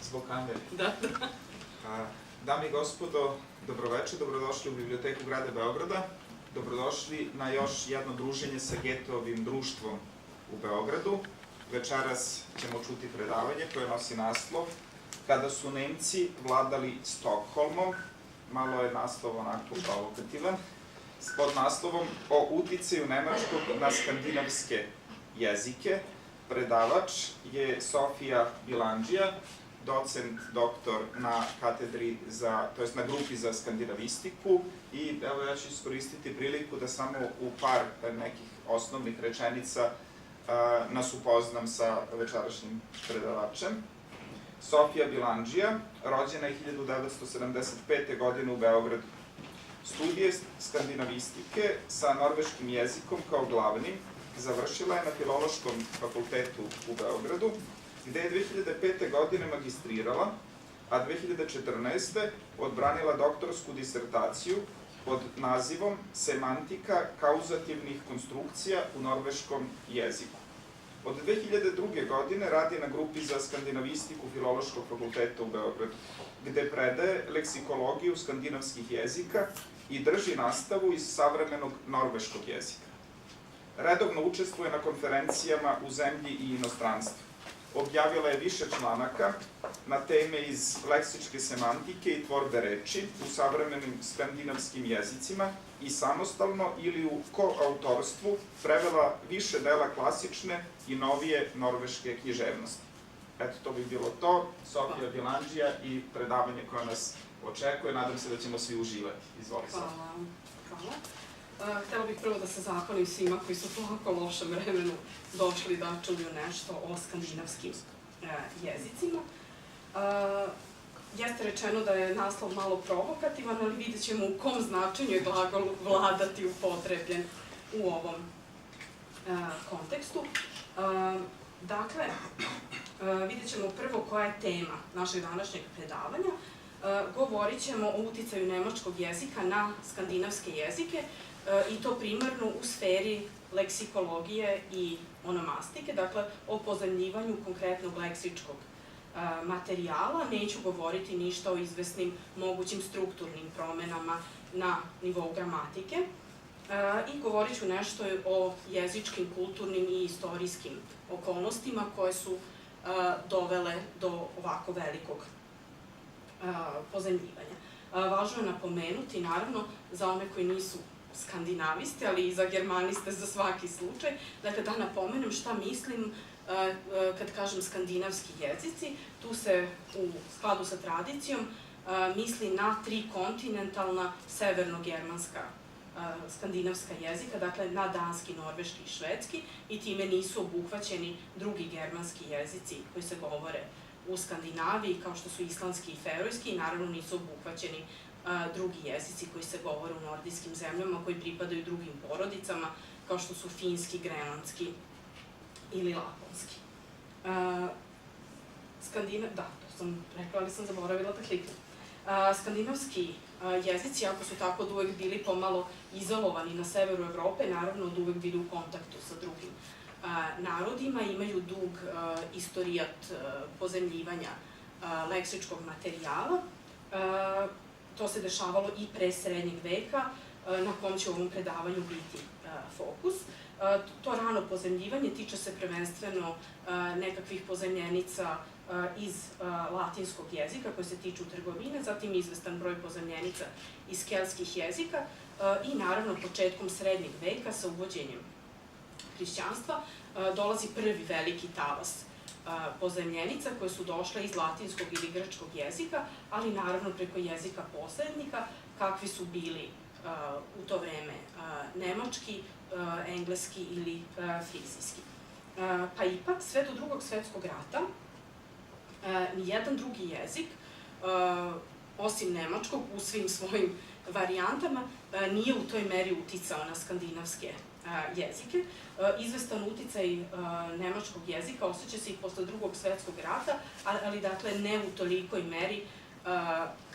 Zbog kamere. Da. Dame i gospodo, dobroveče, dobrodošli u Biblioteku grada Beograda. Dobrodošli na još jedno druženje sa Geteovim društvom u Beogradu. Večeras ćemo čuti predavanje koje nosi naslov Kada su Nemci vladali Stokholmom. Malo je naslov onako provokativan. Pod naslovom o uticaju Nemačkog na skandinavske jezike. Predavač je Sofija Bilandžija, docent, doktor na katedri to jest na grupi za skandinavistiku, i evo ja ću iskoristiti priliku da samo u par nekih osnovnih rečenica nas upoznam sa večerašnjim predavačem. Sofija Bilandžija, rođena je 1975. godine u Beogradu. Studije skandinavistike sa norveškim jezikom kao glavnim završila je na Filološkom fakultetu u Beogradu, gde je 2005. godine magistrirala, a 2014. odbranila doktorsku disertaciju pod nazivom Semantika kauzativnih konstrukcija u norveškom jeziku. Od 2002. godine radi na grupi za skandinavistiku Filološkog fakulteta u Beogradu, gde predaje leksikologiju skandinavskih jezika i drži nastavu iz savremenog norveškog jezika. Redovno učestvuje na konferencijama u zemlji i inostranstvu. Objavila je više članaka na teme iz leksičke semantike i tvorbe reči u savremenim skandinavskim jezicima i samostalno ili u koautorstvu prevela više dela klasične i novije norveške književnosti. Eto, to bi bilo to. Sofija Bilandžija i predavanje koje nas očekuje. Nadam se da ćemo svi uživati. Izvoli, Sofija. Hvala. Htela bih prvo da se zahvalim svima koji su u ovako lošem vremenu došli da čuju nešto o skandinavskim jezicima. Jeste rečeno da je naslov malo provokativan, ali vidjet ćemo u kom značenju je glagol vladati upotrebljen u ovom kontekstu. Dakle, vidjet ćemo prvo koja je tema našeg današnjeg predavanja. Govorit ćemo o uticaju nemačkog jezika na skandinavske jezike, i to primarno u sferi leksikologije i onomastike, dakle o pozajmljivanju konkretnog leksičkog materijala. Neću govoriti ništa o izvesnim mogućim strukturnim promenama na nivou gramatike i govorit ću nešto o jezičkim, kulturnim i istorijskim okolnostima koje su dovele do ovako velikog pozajmljivanja. Važno je napomenuti, naravno, za one koji nisu skandinaviste, ali i za germaniste za svaki slučaj, dakle da napomenem šta mislim kad kažem skandinavski jezici. Tu se u skladu sa tradicijom misli na 3 kontinentalna severno-germanska skandinavska jezika, dakle na danski, norveški i švedski, i time nisu obuhvaćeni drugi germanski jezici koji se govore u Skandinaviji, kao što su islandski i ferojski, i naravno nisu obuhvaćeni drugi jezici koji se govore u nordijskim zemljama, koji pripadaju drugim porodicama, kao što su finski, grenlandski ili laponski. Da, to sam rekla, ali sam zaboravila da kliknem. Skandinavski jezici, ako su tako od uvek bili pomalo izolovani na severu Evrope, naravno od uvek bili u kontaktu sa drugim narodima, imaju dug istorijat pozajmljivanja leksičkog materijala. To se dešavalo i pre srednjeg veka, na kom će u ovom predavanju biti fokus. To rano pozajmljivanje tiče se prvenstveno nekakvih pozajmljenica iz latinskog jezika koje se tiču trgovine, zatim izvestan broj pozajmljenica iz keltskih jezika i naravno početkom srednjeg veka sa uvođenjem hrišćanstva dolazi prvi veliki talas pozajmljenica koje su došle iz latinskog ili grčkog jezika, ali naravno preko jezika posrednika, kakvi su bili u to vreme nemački, engleski ili frizijski. Pa ipak, sve do Drugog svetskog rata, nijedan drugi jezik, osim nemačkog, u svim svojim varijantama, nije u toj meri uticao na skandinavske jezike. Izvestan uticaj nemačkog jezika osjeća se i posle Drugog svetskog rata, ali dakle ne u tolikoj meri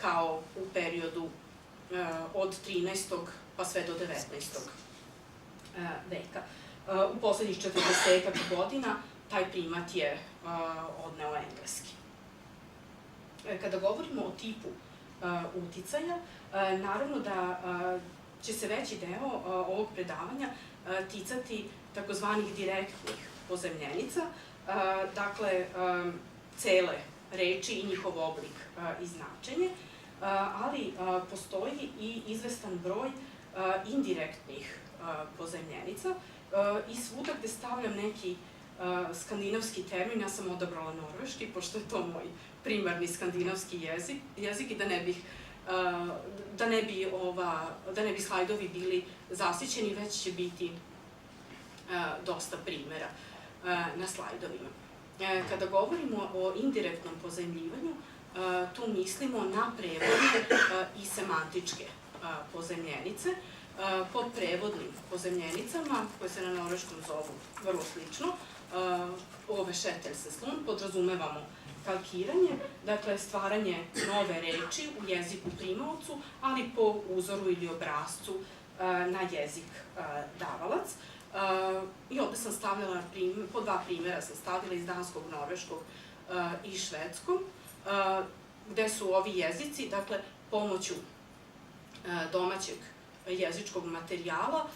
kao u periodu od 13. pa sve do 19. veka. U poslednjih 40 godina taj primat je odneo engleski. Kada govorimo o tipu uticaja, naravno da će se veći deo ovog predavanja ticati takozvanih direktnih pozemljenica, dakle, cele reči i njihov oblik i značenje, ali postoji i izvestan broj indirektnih pozemljenica i svuda gde stavljam neki skandinavski termin, ja sam odabrala norveški, pošto je to moj primarni skandinavski jezik i da ne bi slajdovi bili zasićeni, već će biti dosta primera na slajdovima. Kada govorimo o indirektnom pozemljivanju, tu mislimo na prevodne i semantičke pozemljenice. Pod prevodnim pozemljenicama, koje se na norveškom zovu vrlo slično, oversættelseslån, podrazumevamo kalkiranje, dakle stvaranje nove reči u jeziku primaocu, ali po uzoru ili obrascu na jezik davalac. I ovde sam stavljala, po dva primjera sam stavila iz danskog, norveškog i švedskog, gde su ovi jezici, dakle, pomoću domaćeg jezičkog materijala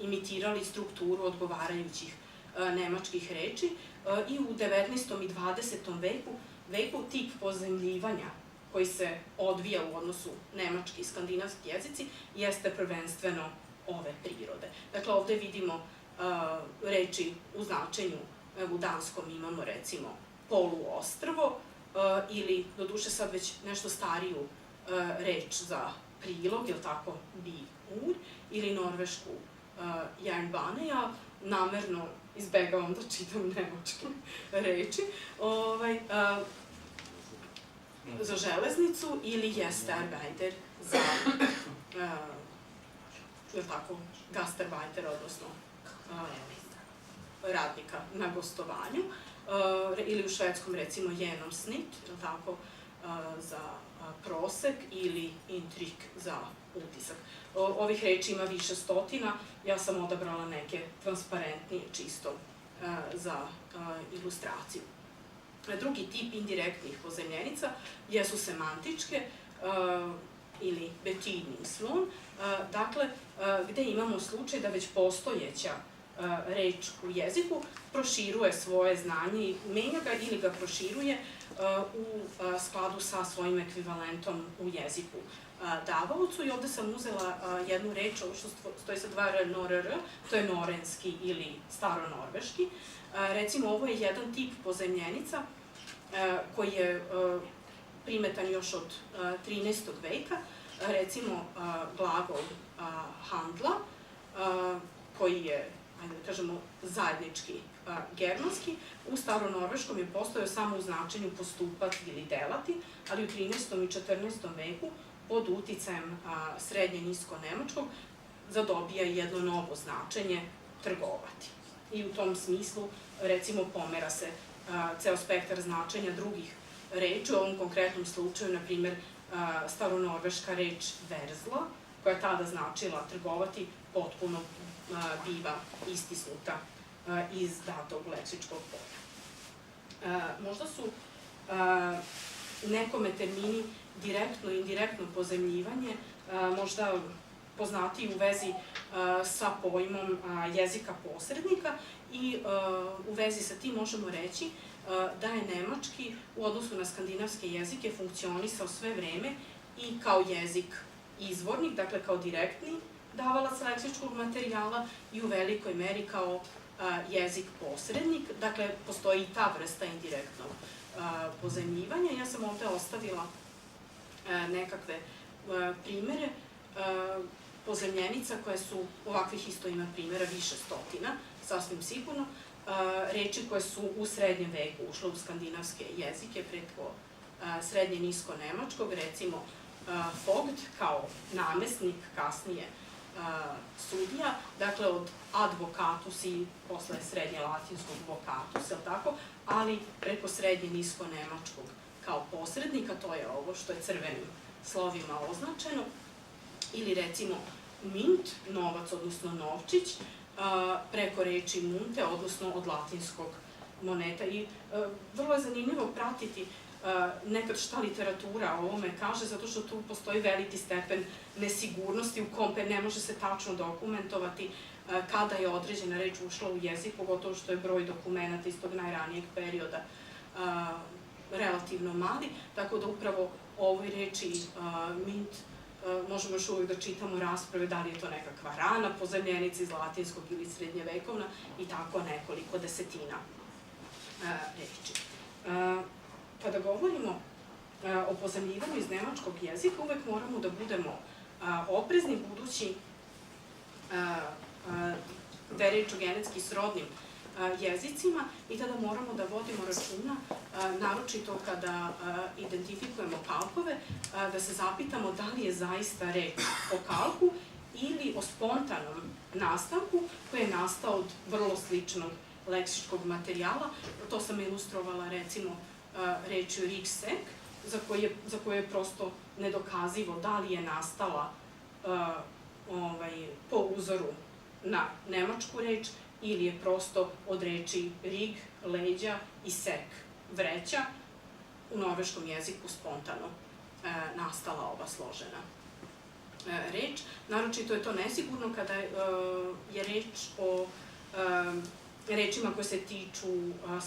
imitirali strukturu odgovarajućih nemačkih reči i u 19. i 20. veku tip pozemljivanja koji se odvija u odnosu nemački i skandinavski jezici jeste prvenstveno ove prirode. Dakle, ovde vidimo reči u značenju, u danskom imamo recimo poluostrvo ili, doduše sad već nešto stariju reč za prilog, ili tako, bi-ur, ili norvešku jernbane. Ja namerno izbegavam da čitam nemačke reči, za železnicu, ili Gästarbeiter za gastarbeiter, odnosno radnika na gostovanju, ili u švedskom recimo genomsnitt, za prosek, ili intryck za utisak. Ovih reči ima više stotina, ja sam odabrala neke transparentnije čisto za ilustraciju. Drugi tip indirektnih pozemljenica jesu semantičke ili betydningsslån, dakle, gde imamo slučaj da već postojeća reč u jeziku proširuje svoje znanje i menja ga ili ga proširuje u skladu sa svojim ekvivalentom u jeziku davaocu. I ovde sam uzela jednu reč, ovo što stoji sa dva r, nor-r, to je norenski ili staronorveški. Recimo, ovo je jedan tip pozemljenica koji je primetan još od 13. veka, recimo glagol handla, koji je, ajde da kažemo, zajednički germanski, u staronorveškom je postojao samo u značenju postupati ili delati, ali u 13. i 14. veku pod uticajem srednje nisko-nemačkog zadobija jedno novo značenje trgovati. I u tom smislu, recimo, pomera se ceo spektar značenja drugih reči, u ovom konkretnom slučaju, na primer, staronorveška reč verzla, koja je tada značila trgovati, potpuno biva istisnuta iz datog leksičkog polja. Možda su nekome termini direktno i indirektno pozemljivanje možda poznatiji u vezi sa pojmom jezika posrednika i u vezi sa tim možemo reći da je nemački u odnosu na skandinavske jezike funkcionisao sve vreme i kao jezik izvornik, dakle kao direktni davalac leksičkog materijala i u velikoj meri kao jezik posrednik, dakle postoji i ta vrsta indirektnog pozemljivanja. Ja sam ovde ostavila nekakve primere pozemljenica koje su, ovakvih isto ima primjera više stotina, sasvim sigurno, reči koje su u srednjem veku ušle u skandinavske jezike preko srednje nisko-nemačkog, recimo Vogt kao namesnik, kasnije sudija, dakle od advocatus i posle srednje latinskog vocatus, ali preko srednje nisko-nemačkog kao posrednika, to je ovo što je crvenim slovima označeno, ili recimo mint, novac, odnosno novčić, preko reči munte, odnosno od latinskog moneta. I vrlo je zanimljivo pratiti nekad šta literatura o ovome kaže, zato što tu postoji veliki stepen nesigurnosti u kom ne može se tačno dokumentovati kada je određena reč ušla u jezik, pogotovo što je broj dokumenta iz tog najranijeg perioda relativno mali, tako da upravo o ovoj reči mint možemo još uvijek da čitamo rasprave da li je to nekakva rana pozajmljenica iz latinskog ili srednjevekovna i tako nekoliko desetina reči. Kada govorimo o pozajmljivanju iz nemačkog jezika, uvek moramo da budemo oprezni, budući da je reč o genetski srodnim jezicima i tada moramo da vodimo računa, naročito kada identifikujemo kalkove, da se zapitamo da li je zaista reč o kalku ili o spontanom nastanku koji je nastao od vrlo sličnog leksičkog materijala. To sam ilustrovala recimo rečju riksek, za koju je prosto nedokazivo da li je nastala po uzoru na nemačku reč ili je prosto od reči rig, leđa i sek, vreća, u norveškom jeziku spontano nastala ova složena reč. Naročito je to nesigurno kada je reč o rečima koje se tiču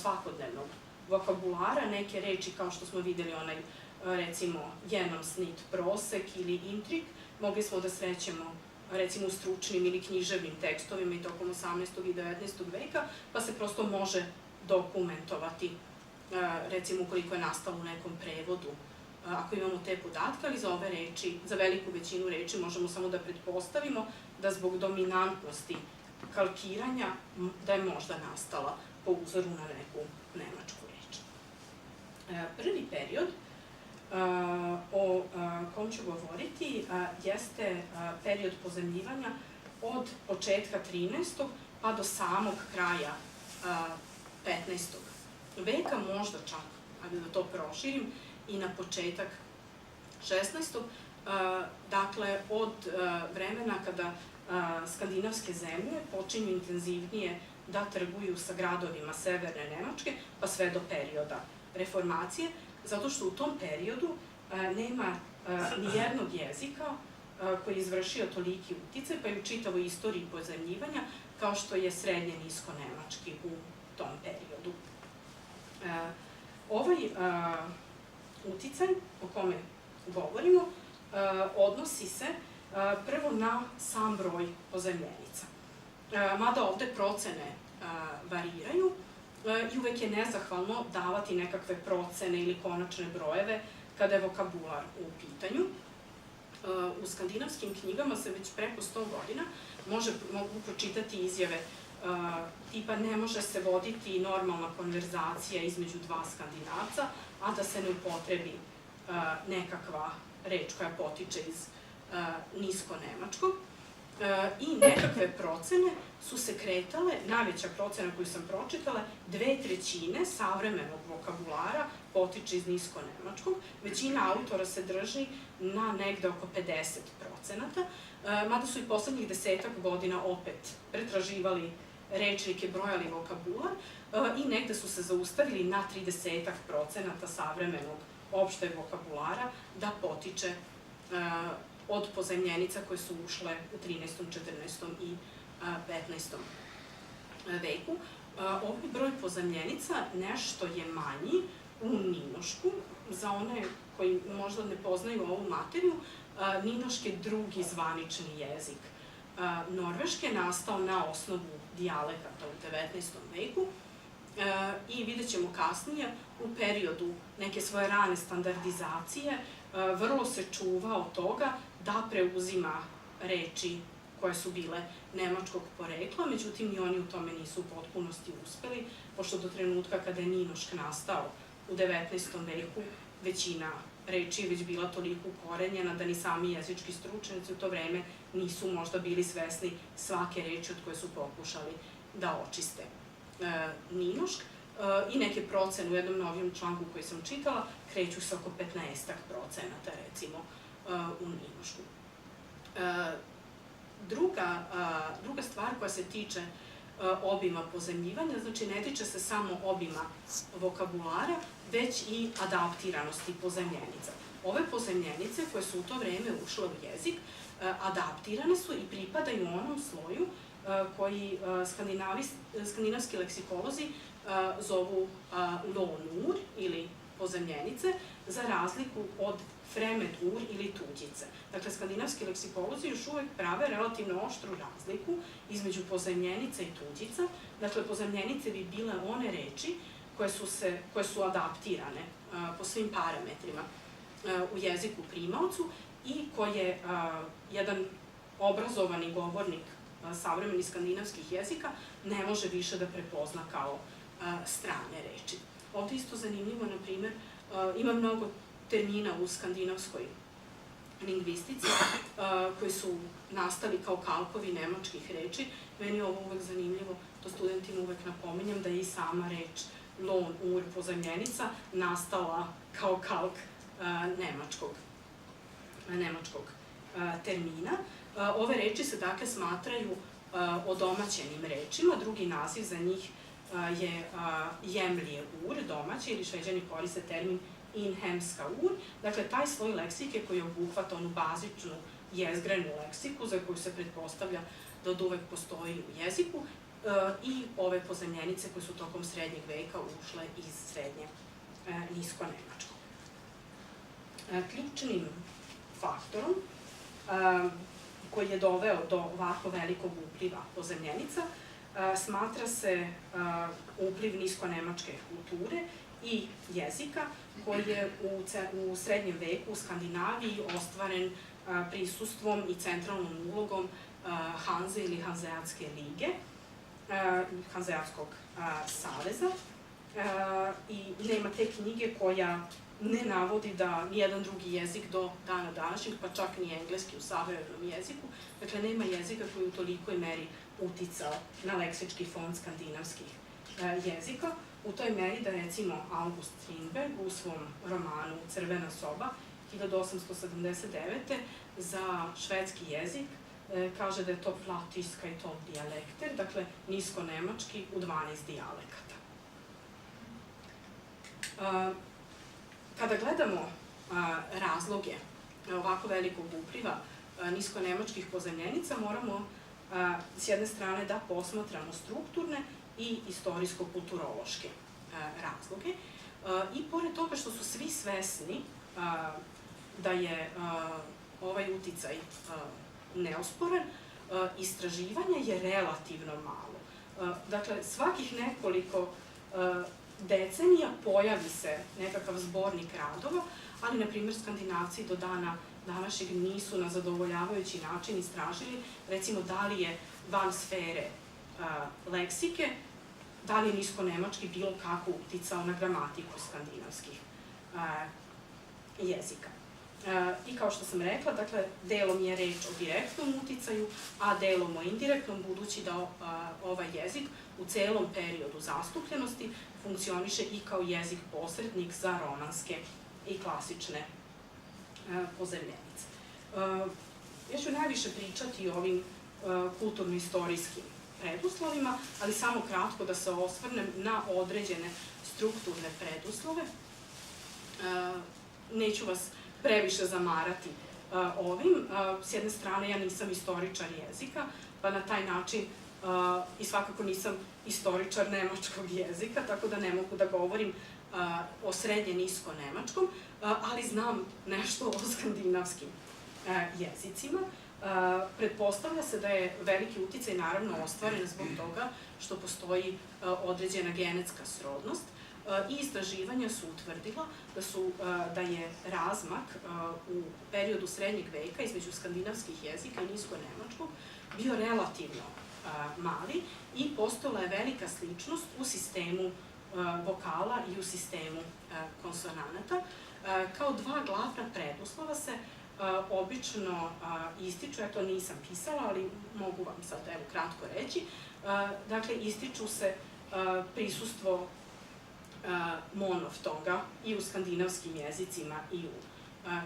svakodnevnog vokabulara. Neke reči, kao što smo videli onaj, recimo, genomsnit, prosek ili intrik, mogli smo da srećemo recimo u stručnim ili književnim tekstovima i tokom 18. i 19. veka, pa se prosto može dokumentovati, recimo ukoliko je nastalo u nekom prevodu, ako imamo te podatke, ali za ove reči, za veliku većinu reči možemo samo da pretpostavimo da zbog dominantnosti kalkiranja da je možda nastala po uzoru na neku nemačku reč. Prvi period o kom ću govoriti jeste period pozajmljivanja od početka 13. pa do samog kraja 15. veka, možda čak, ali da to proširim, i na početak 16. Dakle, od vremena kada skandinavske zemlje počinju intenzivnije da trguju sa gradovima severne Nemačke, pa sve do perioda reformacije, zato što u tom periodu nema nijednog jezika koji je izvršio toliki uticaj, pa i u čitavoj istoriji pozajmljivanja, kao što je srednje nisko-nemački u tom periodu. Ovaj uticaj o kome govorimo odnosi se prvo na sam broj pozajmljenica. Mada ovde procene variraju i uvek je nezahvalno davati nekakve procene ili konačne brojeve kada je vokabular u pitanju. U skandinavskim knjigama se već preko 100 godina mogu pročitati izjave tipa ne može se voditi normalna konverzacija između dva Skandinavca, a da se ne upotrebi nekakva reč koja potiče iz nisko-nemačkog. I nekakve procene su se kretale, najveća procena koju sam pročitala, 2/3 savremenog vokabulara potiče iz nisko-nemačkog. Većina autora se drži na negde oko 50%, mada su i poslednjih 10-ak godina opet pretraživali rečnike, brojali vokabular i negde su se zaustavili na 30% savremenog opšteg vokabulara da potiče od pozajmljenica koje su ušle u 13., 14. i 15. veku. Ovaj broj pozajmljenica nešto je manji u ninošku. Za one koji možda ne poznaju ovu materiju, ninoški je drugi zvanični jezik Norveške, nastao na osnovu dijalekata u 19. veku i vidjet ćemo kasnije u periodu neke svoje rane standardizacije vrlo se čuva od toga da preuzima reči koje su bile nemačkog porekla, međutim i oni u tome nisu u potpunosti uspeli, pošto do trenutka kada je ninošk nastao u 19. veku većina reči je već bila toliko ukorenjena da ni sami jezički stručnjaci u to vreme nisu možda bili svesni svake reči od koje su pokušali da očiste ninošk. I neke procene u jednom novijem članku koji sam čitala kreću se oko 15% recimo u ninošku. Druga stvar koja se tiče obima pozajmljivanja, znači ne tiče se samo obima vokabulara, već i adaptiranosti pozajmljenica. Ove pozajmljenice koje su u to vreme ušle u jezik, adaptirane su i pripadaju onom sloju koji skandinavski leksikolozi zovu lånord ili pozajmljenice, za razliku od fremedord ili tuđice. Dakle, skandinavski leksikolozi još uvek prave relativno oštru razliku između pozajmljenica i tuđica. Dakle, pozajmljenice bi bile one reči koje su adaptirane po svim parametrima u jeziku primaocu i koje jedan obrazovani govornik savremenih skandinavskih jezika ne može više da prepozna kao strane reči. Ovde isto zanimljivo, na primer, ima mnogo termina u skandinavskoj lingvistici koji su nastali kao kalkovi nemačkih reči. Meni je ovo uvek zanimljivo, to studentima uvek napominjem, da je i sama reč lånord, pozajmljenica, nastala kao kalk nemačkog termina. Ove reči se dakle smatraju odomaćenim rečima, drugi naziv za njih je jemlije ur, domaće, ili Šveđani koriste termin inhemska ur, dakle taj sloj leksike koji obuhvata onu bazičnu jezgrenu leksiku za koju se pretpostavlja da od uvek postoji u jeziku i ove pozajmljenice koje su tokom srednjeg veka ušle iz srednje nisko-nemačkog. Ključnim faktorom koji je doveo do ovako velikog upliva pozajmljenica smatra se upliv nisko-nemačke kulture i jezika koji je u srednjem veku u Skandinaviji ostvaren prisustvom i centralnom ulogom Hanze ili Hanzeatske lige, Hanzeatskog saveza. I nema te knjige koja ne navodi da nijedan drugi jezik do dana današnjeg, pa čak ni engleski u savremenom jeziku, dakle nema jezika koji u tolikoj meri uticao na leksički fond skandinavskih jezika, u toj meri da recimo August Strindberg u svom romanu Crvena soba 1879. za švedski jezik kaže da je to flatiska i to dijalekter, dakle nisko-nemački u 12 dijalekata. Kada gledamo razloge ovako velikog upliva nisko-nemačkih pozajmljenica, moramo s jedne strane da posmatramo strukturne i istorijsko-kulturološke razloge. I pored toga što su svi svesni da je ovaj uticaj neosporan, istraživanje je relativno malo. Dakle, svakih nekoliko decenija pojavi se nekakav zbornik radova, ali, na primjer, Skandinavci do dana današnjeg nisu na zadovoljavajući način istražili, recimo, da li je van sfere leksike, da li je nisko-nemački bilo kako uticao na gramatiku skandinavskih jezika. I kao što sam rekla, dakle, delom je reč o direktnom uticaju, a delom o indirektnom, budući da ovaj jezik u celom periodu zastupljenosti funkcioniše i kao jezik posrednik za romanske i klasične pozajmljenice. Ja ću najviše pričati o ovim kulturno-istorijskim preduslovima, ali samo kratko da se osvrnem na određene strukturne preduslove. Neću vas previše zamarati ovim. S jedne strane, ja nisam istoričar jezika, pa na taj način i svakako nisam istoričar nemačkog jezika, tako da ne mogu da govorim o srednje nisko-nemačkom, ali znam nešto o skandinavskim jezicima. Pretpostavlja se da je veliki uticaj naravno ostvaren zbog toga što postoji određena genetska srodnost i istraživanja su utvrdila da je razmak u periodu srednjeg veka između skandinavskih jezika i nisko-nemačkog bio relativno mali i postojala je velika sličnost u sistemu vokala i u sistemu konsonanata. Kao dva glavna preduslova se obično ističu, ja to nisam pisala, ali mogu vam sad evo kratko reći, dakle ističu se prisustvo monoftonga i u skandinavskim jezicima i u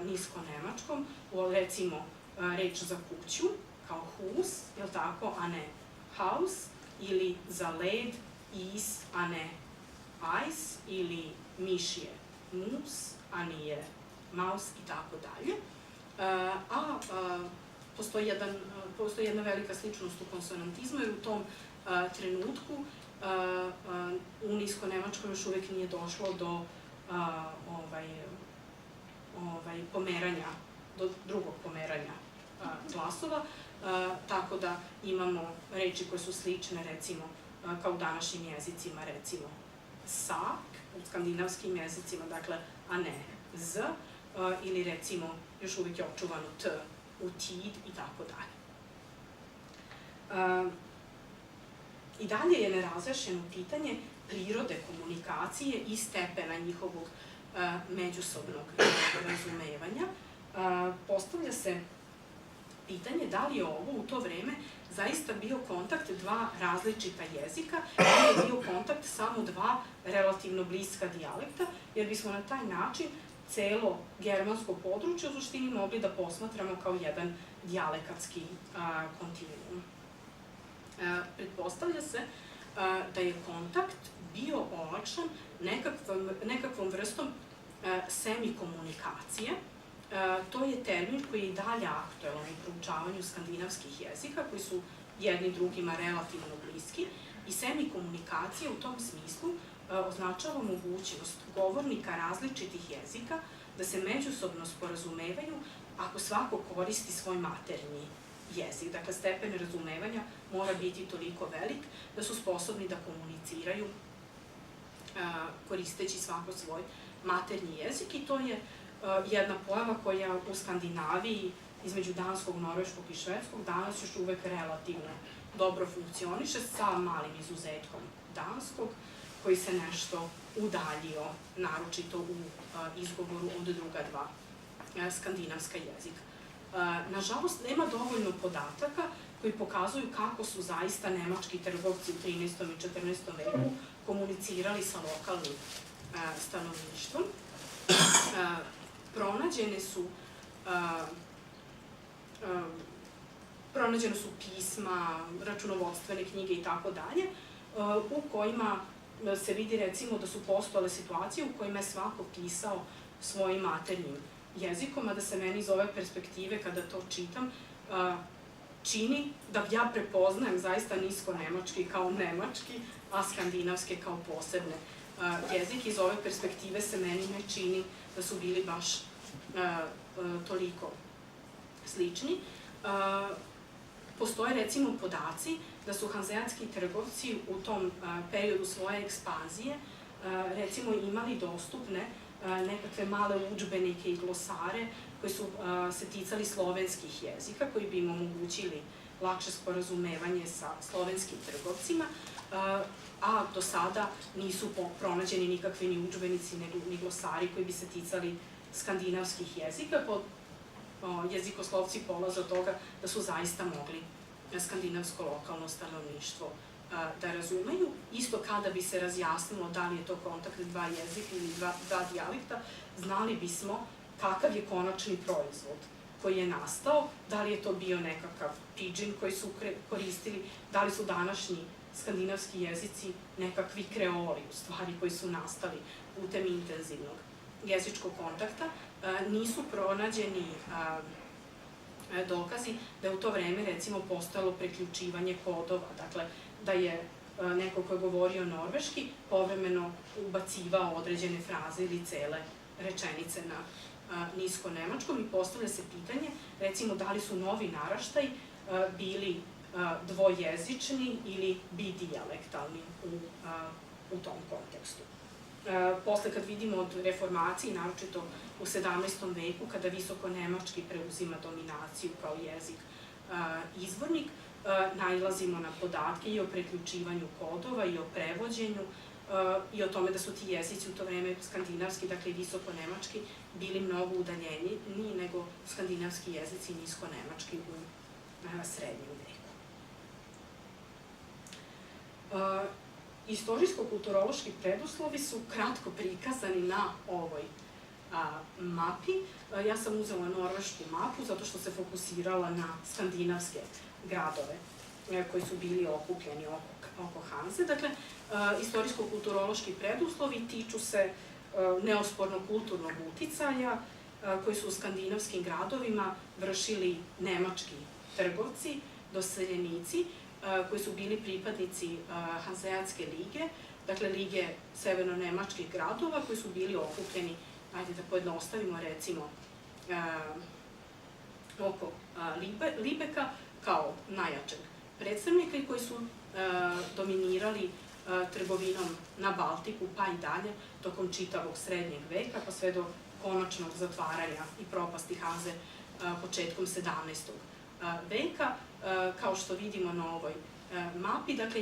nisko-nemačkom, recimo reč za kuću kao hus, je li tako, a ne house, ili za led is, a ne ice, ili miš je mus, a nije maus i tako dalje. Postoji jedna velika sličnost u konsonantizmu, jer u tom trenutku u nisko-nemačkom još uvek nije došlo do pomeranja, do drugog pomeranja glasova, tako da imamo reči koje su slične, recimo, kao u današnjim jezicima, recimo sak, u skandinavskim jezicima, dakle, a ne z, ili recimo, još uvijek je očuvano t u tid i tako dalje. I dalje je nerazrešeno pitanje prirode komunikacije i stepena njihovog međusobnog razumevanja. Postavlja se pitanje da li je ovo u to vreme zaista bio kontakt dva različita jezika ili je bio kontakt samo dva relativno bliska dijalekta, jer bismo na taj način celo germansko područje u suštini mogli da posmatramo kao jedan dijalekatski kontinuum. Pretpostavlja se da je kontakt bio olakšan nekakvom vrstom semikomunikacije. To je termin koji je i dalje aktuelan u proučavanju skandinavskih jezika, koji su jedni drugima relativno bliski, i semikomunikacija u tom smislu označava mogućnost govornika različitih jezika da se međusobno sporazumevaju ako svako koristi svoj maternji jezik. Dakle, stepen razumevanja mora biti toliko velik da su sposobni da komuniciraju koristeći svako svoj maternji jezik, i to je jedna pojava koja u Skandinaviji između danskog, norveškog i švedskog danas još uvek relativno dobro funkcioniše, sa malim izuzetkom danskog, koji se nešto udaljio, naročito u izgovoru od druga dva skandinavska jezika. Nažalost, nema dovoljno podataka koji pokazuju kako su zaista nemački trgovci u 13. i 14. veku komunicirali sa lokalnim stanovništvom. Pronađene su pisma, računovodstvene knjige i tako dalje, u kojima se vidi, recimo, da su postojale situacije u kojima je svako pisao svojim maternjim jezikom, a da se meni iz ove perspektive, kada to čitam, čini da ja prepoznajem zaista nisko-nemački kao nemački, a skandinavske kao posebne jezike. Iz ove perspektive se meni ne čini da su bili baš toliko slični. Postoje, recimo, podaci da su hanzeatski trgovci u tom periodu svoje ekspanzije, recimo, imali dostupne nekakve male udžbenike i glosare koji su se ticali slovenskih jezika, koji bi im omogućili lakše sporazumevanje sa slovenskim trgovcima, a do sada nisu pronađeni nikakvi ni udžbenici, ni glosari koji bi se ticali skandinavskih jezika. Jezikoslovci polaze od toga da su zaista mogli skandinavsko lokalno stanovništvo da razumeju. Isto kada bi se razjasnilo da li je to kontakt dva jezika ili dva dijalekta, znali bismo kakav je konačni proizvod koji je nastao, da li je to bio nekakav pidžin koji su koristili, da li su današnji skandinavski jezici nekakvi kreoli, u stvari, koji su nastali putem intenzivnog jezičkog kontakta. Nisu pronađeni dokazi da je u to vreme, recimo, postojalo preključivanje kodova, dakle, da je neko ko je govorio norveški povremeno ubacivao određene fraze ili cele rečenice na nisko-nemačkom, i postavlja se pitanje, recimo, da li su novi naraštaj bili dvojezični ili bidijalektalni u tom kontekstu. Posle, kad vidimo od reformacije, naročito u 17. veku, kada visoko-nemački preuzima dominaciju kao jezik izvornik, nailazimo na podatke i o preključivanju kodova i o prevođenju i o tome da su ti jezici u to vreme skandinavski, dakle i visoko-nemački, bili mnogo udaljeniji nego skandinavski jezici nisko-nemački u srednjem veku. Istorijsko-kulturološki preduslovi su kratko prikazani na ovoj mapi. Ja sam uzela norvešku mapu zato što se fokusirala na skandinavske gradove koji su bili okupljeni oko Hanze. Dakle, istorijsko-kulturološki preduslovi tiču se neosporno kulturnog uticaja koji su u skandinavskim gradovima vršili nemački trgovci, doseljenici, koji su bili pripadnici Hanzeatske lige, dakle lige severno-nemačkih gradova koji su bili okupljeni, ajde da pojednostavimo, recimo, oko Libeka kao najjačeg predstavnika i koji su dominirali trgovinom na Baltiku pa i dalje tokom čitavog srednjeg veka pa sve do konačnog zatvaranja i propasti Hanze početkom 17. veka. Kao što vidimo na ovoj mapi, dakle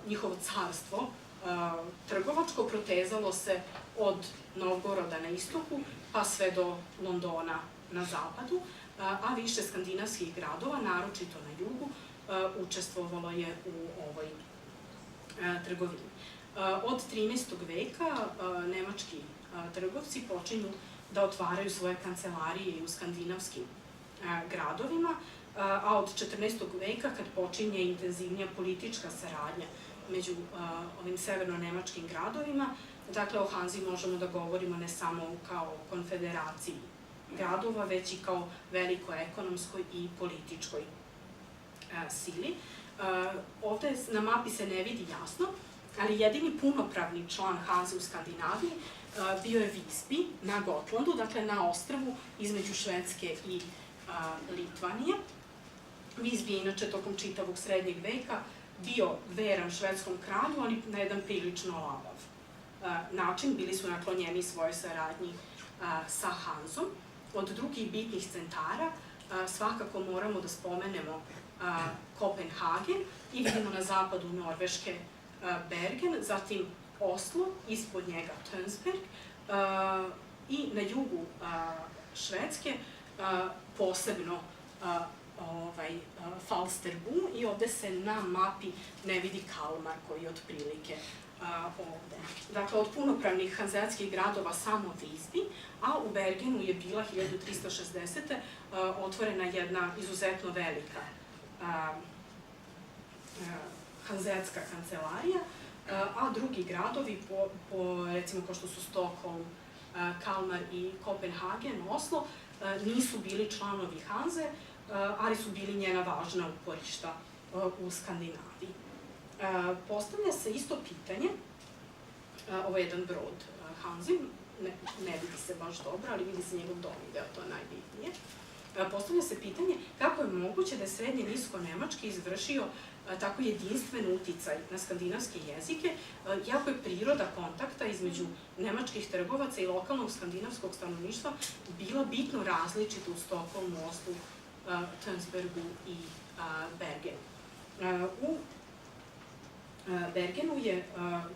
njihovo carstvo trgovačko protezalo se od Novgoroda na istoku pa sve do Londona na zapadu, a više skandinavskih gradova, naročito na jugu, učestvovalo je u ovoj trgovini. Od 13. veka nemački trgovci počinju da otvaraju svoje kancelarije i u skandinavskim gradovima, a od 14. veka, kad počinje intenzivnija politička saradnja među ovim severno-nemačkim gradovima, dakle o Hanzi možemo da govorimo ne samo kao konfederaciji gradova, već i kao velikoj ekonomskoj i političkoj sili. Ovde na mapi se ne vidi jasno, ali jedini punopravni član Hanze u Skandinaviji bio je Visby na Gotlandu, dakle na ostrvu između Švedske i Litvanije. Visby je inače tokom čitavog srednjeg veka bio veran švedskom kralju, ali na jedan prilično labav način. Bili su naklonjeni svojoj saradnji sa Hanzom. Od drugih bitnih centara svakako moramo da spomenemo Kopenhagen i vidimo na zapadu Norveške Bergen, zatim Oslo, ispod njega Tønsberg i na jugu Švedske posebno Falsterbo i ovde se na mapi ne vidi Kalmar koji je otprilike ovde. Dakle, od punopravnih hanzeatskih gradova samo Visby, a u Bergenu je bila 1360. otvorena jedna izuzetno velika hanzeatska kancelarija, a drugi gradovi, recimo kao što su Stockholm, Kalmar i Kopenhagen, Oslo, nisu bili članovi Hanze, ali su bili njena važna uporišta u Skandinaviji. Postavlja se isto pitanje, ovo je jedan brod Hanze, ne vidi se baš dobro, ali vidi se njegov donji deo, to je najbitnije. Postavlja se pitanje kako je moguće da je srednje nisko-nemački izvršio tako jedinstven uticaj na skandinavske jezike, iako je priroda kontakta između nemačkih trgovaca i lokalnog skandinavskog stanovništva bila bitno različita u Stockholmu, Oslu, Tønsbergu i Bergenu. U Bergenu je,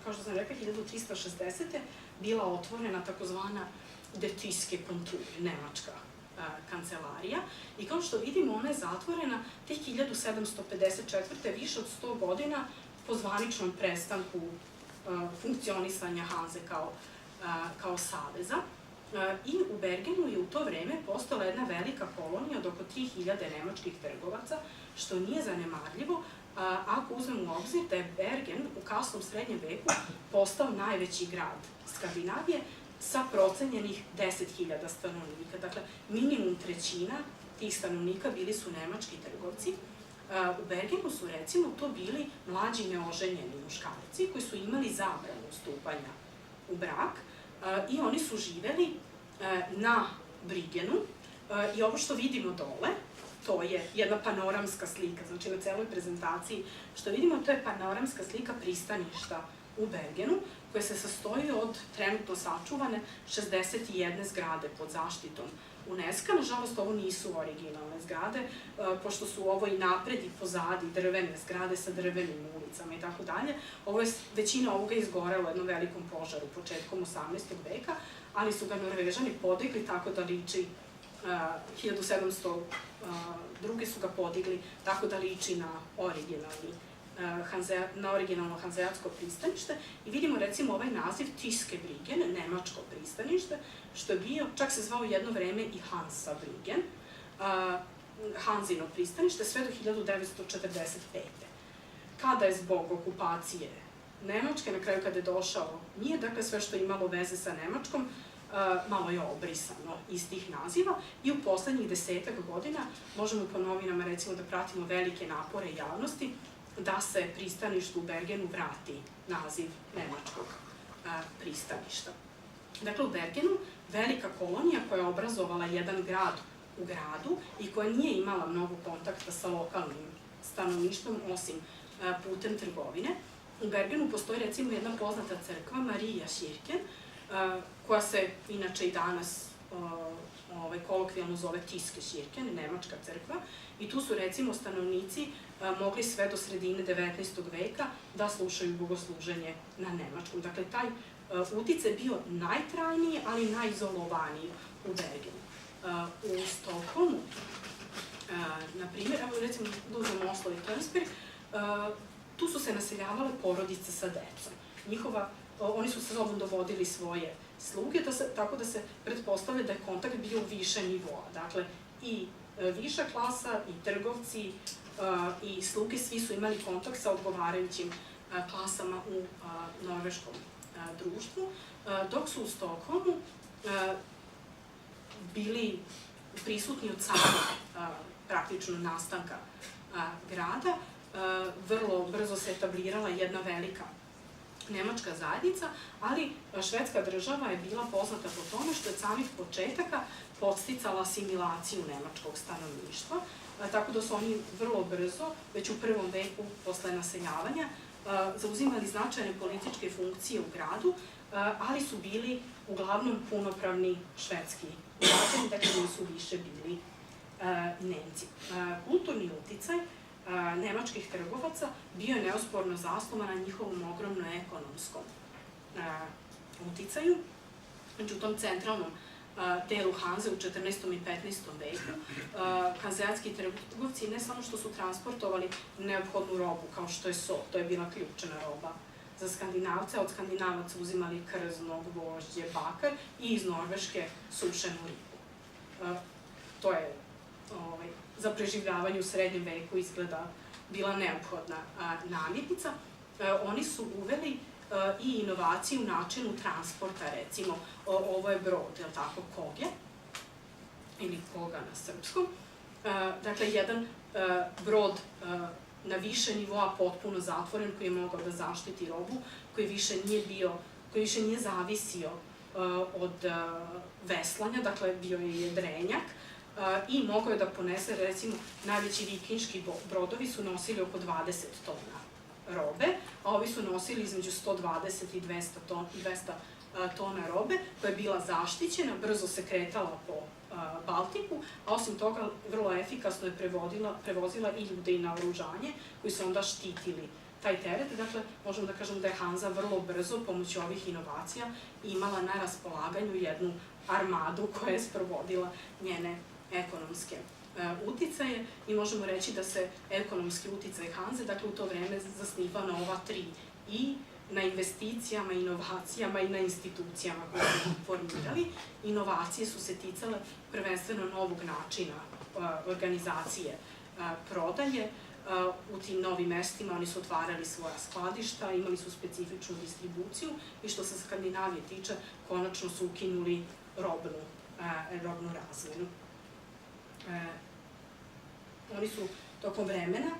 kao što sam rekla, 1360. bila otvorena takozvana De Tyske Kontor, nemačka kancelarija, i kao što vidimo ona je zatvorena te 1754. više od 100 godina po zvaničnom prestanku funkcionisanja Hanze kao saveza. I u Bergenu je u to vreme postala jedna velika kolonija od oko 3000 nemačkih trgovaca, što nije zanemarljivo ako uzmemo u obzir da je Bergen u kasnom srednjem veku postao najveći grad Skandinavije sa procenjenih 10.000 stanovnika. Dakle, minimum trećina tih stanovnika bili su nemački trgovci. U Bergenu su, recimo, to bili mlađi neoženjeni muškarci koji su imali zabranu stupanja u brak i oni su živeli na Brigenu i ovo što vidimo dole, to je jedna panoramska slika, znači na celoj prezentaciji što vidimo, to je panoramska slika pristaništa u Bergenu, koja se sastoji od trenutno sačuvane 61 zgrade pod zaštitom UNESCO. Nažalost, ovo nisu originalne zgrade, pošto su ovo i napred i pozadi drvene zgrade sa drvenim ulicama i tako dalje. Većina ovoga je izgorela u jednom velikom požaru početkom 18. veka, ali su ga Norvežani podigli tako da liči 1702. su ga podigli tako da liči na originalni na originalno hanzeatsko pristanište i vidimo recimo ovaj naziv Tiskebrigen, nemačko pristanište, što je bio, čak se zvao jedno vreme i Hansabrigen, Hanzino pristanište, sve do 1945. Kada je zbog okupacije Nemačke, na kraju kada je došao, nije dakle sve što je imalo veze sa Nemačkom, malo je obrisano iz tih naziva i u poslednjih 10 godina možemo po novinama recimo da pratimo velike napore javnosti da se pristaništu u Bergenu vrati naziv nemačkog pristaništa. Dakle, u Bergenu velika kolonija koja je obrazovala jedan grad u gradu i koja nije imala mnogo kontakta sa lokalnim stanovništvom osim putem trgovine. U Bergenu postoji recimo jedna poznata crkva, Marija Kirken, koja se inače i danas kolokvijalno zove Tiske Kirken, nemačka crkva, i tu su recimo stanovnici mogli sve do sredine 19. veka da slušaju bogosluženje na nemačkom. Dakle, taj uticaj bio najtrajniji, ali i najizolovaniji u Bergenu. U Stokholmu, na primjer, evo recimo da uzmemo Oslo i Tönsberg, tu su se naseljavale porodice sa decom. Oni su sa sobom dovodili svoje sluge, tako da se pretpostavlja da je kontakt bio više nivoa. Dakle, i viša klasa, i trgovci, i sluge, svi su imali kontakt sa odgovarajućim klasama u norveškom društvu, dok su u Stokholmu bili prisutni od samog praktično nastanka grada. Vrlo brzo se etablirala jedna velika nemačka zajednica, ali švedska država je bila poznata po tome što je od samih početaka podsticala asimilaciju nemačkog stanovništva, tako da su oni vrlo brzo, već u 1. veku posle naseljavanja, zauzimali značajne političke funkcije u gradu, ali su bili uglavnom punopravni švedski građani, dakle nisu više bili Nemci. Kulturni uticaj nemačkih trgovaca bio je neosporno zasnovan na njihovom ogromno ekonomskom uticaju. Znači, u tom centralnom delu Hanze u 14. i 15. veku hanzeatski trgovci ne samo što su transportovali neophodnu robu, kao što je so, to je bila ključna roba za Skandinavce, od Skandinavaca uzimali krzno, gvožđe, bakar i iz Norveške sušenu ribu. To je za preživljavanje u srednjem veku izgleda bila neophodna namirnica. Oni su uveli i inovaciju u načinu transporta, recimo, ovo je brod, je li tako, koge, ili koga na srpskom. Dakle, jedan brod na više nivoa potpuno zatvoren, koji je mogao da zaštiti robu, koji više nije zavisio od veslanja, dakle, bio je jedrenjak, i mogao je da ponese, recimo, najveći vikinški brodovi su nosili oko 20 tona robe, a ovi su nosili između 120 i 200 tona robe, koja je bila zaštićena, brzo se kretala po Baltiku, a osim toga vrlo efikasno je prevozila i ljude i naoružanje, koji su onda štitili taj teret. Dakle, možemo da kažemo da je Hanza vrlo brzo, pomoću ovih inovacija, imala na raspolaganju jednu armadu koja je sprovodila njene ekonomske uticaje. Mi možemo reći da se ekonomski uticaj Hanze, dakle u to vreme, zasniva na ova 3 i na investicijama, inovacijama i na institucijama koje su formirali. Inovacije su se ticale prvenstveno novog načina organizacije prodaje. U tim novim mestima oni su otvarali svoja skladišta, imali su specifičnu distribuciju i što se Skandinavije tiče, konačno su ukinuli robnu razmenu. Oni su tokom vremena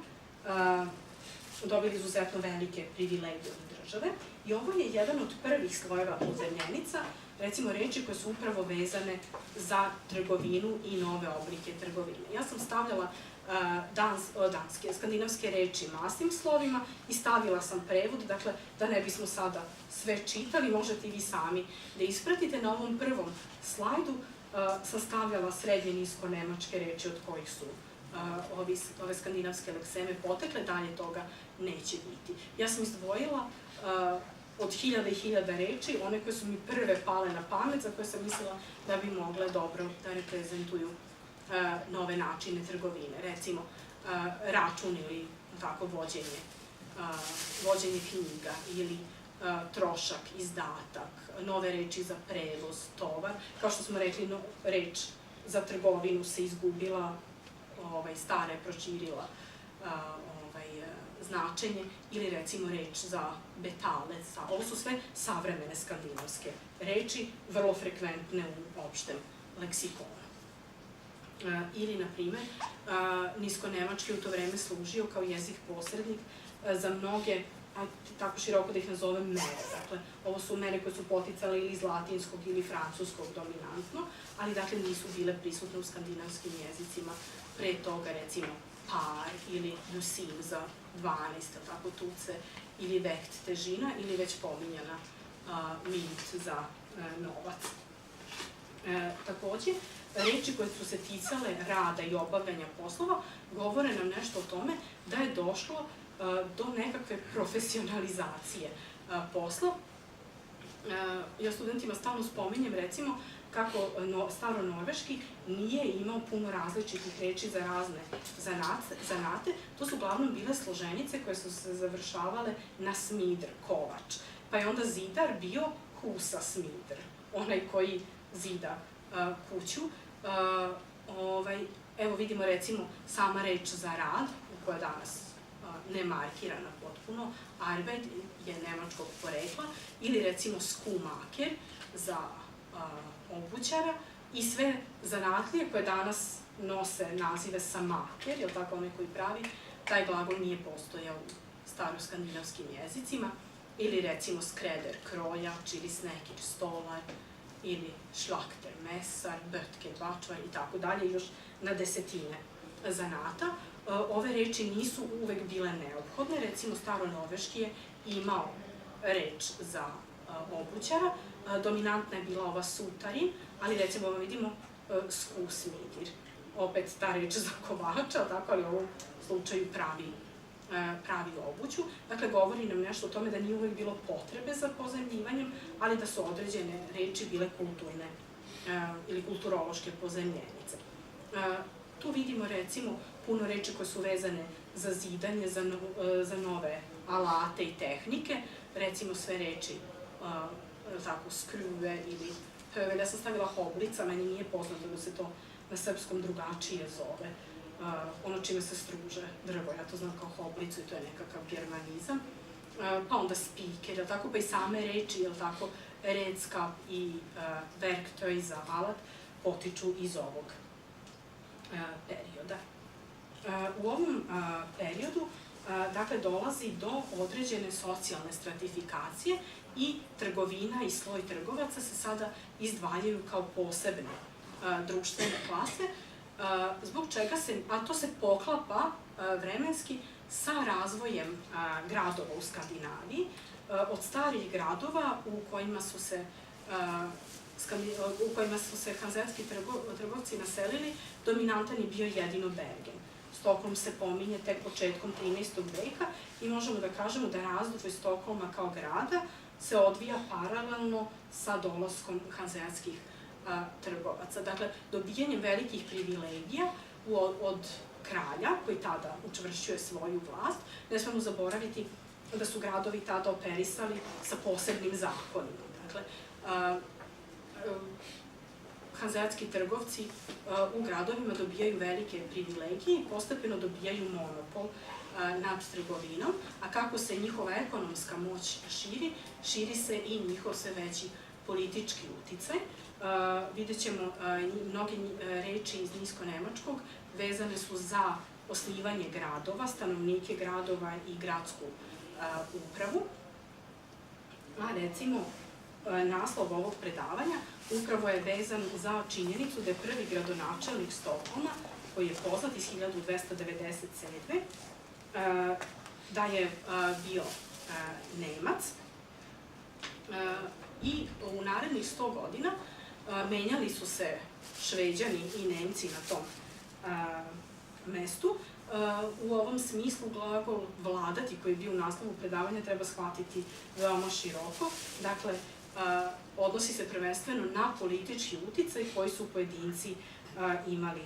dobili izuzetno velike privilegije od države i ovo je jedan od prvih slojeva pozemljenica, recimo reči koje su upravo vezane za trgovinu i nove oblike trgovine. Ja sam stavljala skandinavske reči masnim slovima i stavila sam prevod, dakle da ne bismo sada sve čitali, možete i vi sami da ispratite. Na ovom prvom slajdu sam stavljala srednje nisko nemačke reči od kojih su ove skandinavske lekseme potekle, dalje toga neće biti. Ja sam izdvojila od 1000 i 1000 reči, one koje su mi prve pale na pamet, za koje sam mislila da bi mogle dobro da reprezentuju nove načine trgovine. Recimo, račun ili tako vođenje vođenje knjiga ili trošak, izdatak, nove reči za prevoz, tovar. Kao što smo rekli, reč za trgovinu se izgubila, stara je proširila značenje, ili recimo reč za betalec. Ovo su sve savremene skandinavske reči, vrlo frekventne u opštem leksikonu. Ili, na primer, niskonemački u to vreme služio kao jezik posrednik za mnoge, tako široko da ih nazovem, mere. Dakle, ovo su mere koje su poticale ili iz latinskog ili francuskog dominantno, ali dakle nisu bile prisutne u skandinavskim jezicima. Pre toga, recimo, par ili dusin za 12, tako tuce, ili vekt težina, ili već pominjana mint za novac. Takođe, reči koje su se ticale rada i obavljanja poslova govore nam nešto o tome da je došlo do nekakve profesionalizacije posla. Ja studentima stalno spominjem, recimo, kako staro-norveški nije imao puno različitih reči za razne zanate. To su uglavnom bile složenice koje su se završavale na smidr, kovač. Pa je onda zidar bio husa smidr, onaj koji zida kuću. Evo vidimo, recimo, sama reč za rad, koja je danas nemarkirana potpuno, Arbeit je nemačkog porekla, ili recimo skumaker za obućara, i sve zanatlije koje danas nose nazive sa maker, jel tako, onaj koji pravi, taj glagol nije postojao u staroskandinavskim jezicima, ili recimo skreder, krojač, ili snekir, stolar, ili šlakter, mesar, brtke, bačvar i tako dalje, još na desetine zanata. Ove reči nisu uvek bile neophodne, recimo staro-norveški je imao reč za obućara, dominantna je bila ova sutarin, ali recimo vidimo skusmidir, opet ta reč za kovača, ali u ovom slučaju pravi obuću. Dakle, govori nam nešto o tome da nije uvek bilo potrebe za pozajmljivanjem, ali da su određene reči bile kulturne ili kulturološke pozajmljenice. Tu vidimo, recimo, puno reči koje su vezane za zidanje, za nove alate i tehnike, recimo sve reči skruve ili hövelj. Ja sam stavila hoblica, meni nije poznato da se to na srpskom drugačije zove, ono čime se struže drvo, ja to znam kao hoblicu i to je nekakav germanizam. Pa onda spiker, pa i same reči, redskap i verktoj za alat potiču iz ovog perioda. U ovom periodu, dakle, dolazi do određene socijalne stratifikacije i trgovina i sloj trgovaca se sada izdvajaju kao posebne društvene klase, zbog čega se, a to se poklapa vremenski sa razvojem gradova u Skandinaviji. Od starih gradova u kojima su se hanzeatski trgovci naselili, dominantan je bio jedino Bergen. Stokholm se pominje tek početkom 13. veka i možemo da kažemo da razvoj Stokholma kao grada se odvija paralelno sa dolaskom hanzeatskih trgovaca. Dakle, dobijanjem velikih privilegija od kralja, koji tada učvršćuje svoju vlast, ne smemo zaboraviti da su gradovi tada operisali sa posebnim zakonima. Dakle, hanzeatski trgovci u gradovima dobijaju velike privilegije i postepeno dobijaju monopol nad trgovinom, a kako se njihova ekonomska moć širi se i njihov sve veći politički uticaj. Vidjet ćemo mnoge reči iz niskonemačkog vezane su za osnivanje gradova, stanovnike gradova i gradsku upravu. A recimo, naslov ovog predavanja upravo je vezan za činjenicu da je prvi gradonačelnik Stokholma, koji je poznat iz 1297. Da je bio Nemac i u narednih 100 godina menjali su se Šveđani i Nemci na tom mestu. U ovom smislu glagol vladati, koji je bio u naslovu predavanja, treba shvatiti veoma široko. Dakle, odnosi se prvenstveno na politički uticaj koji su pojedinci imali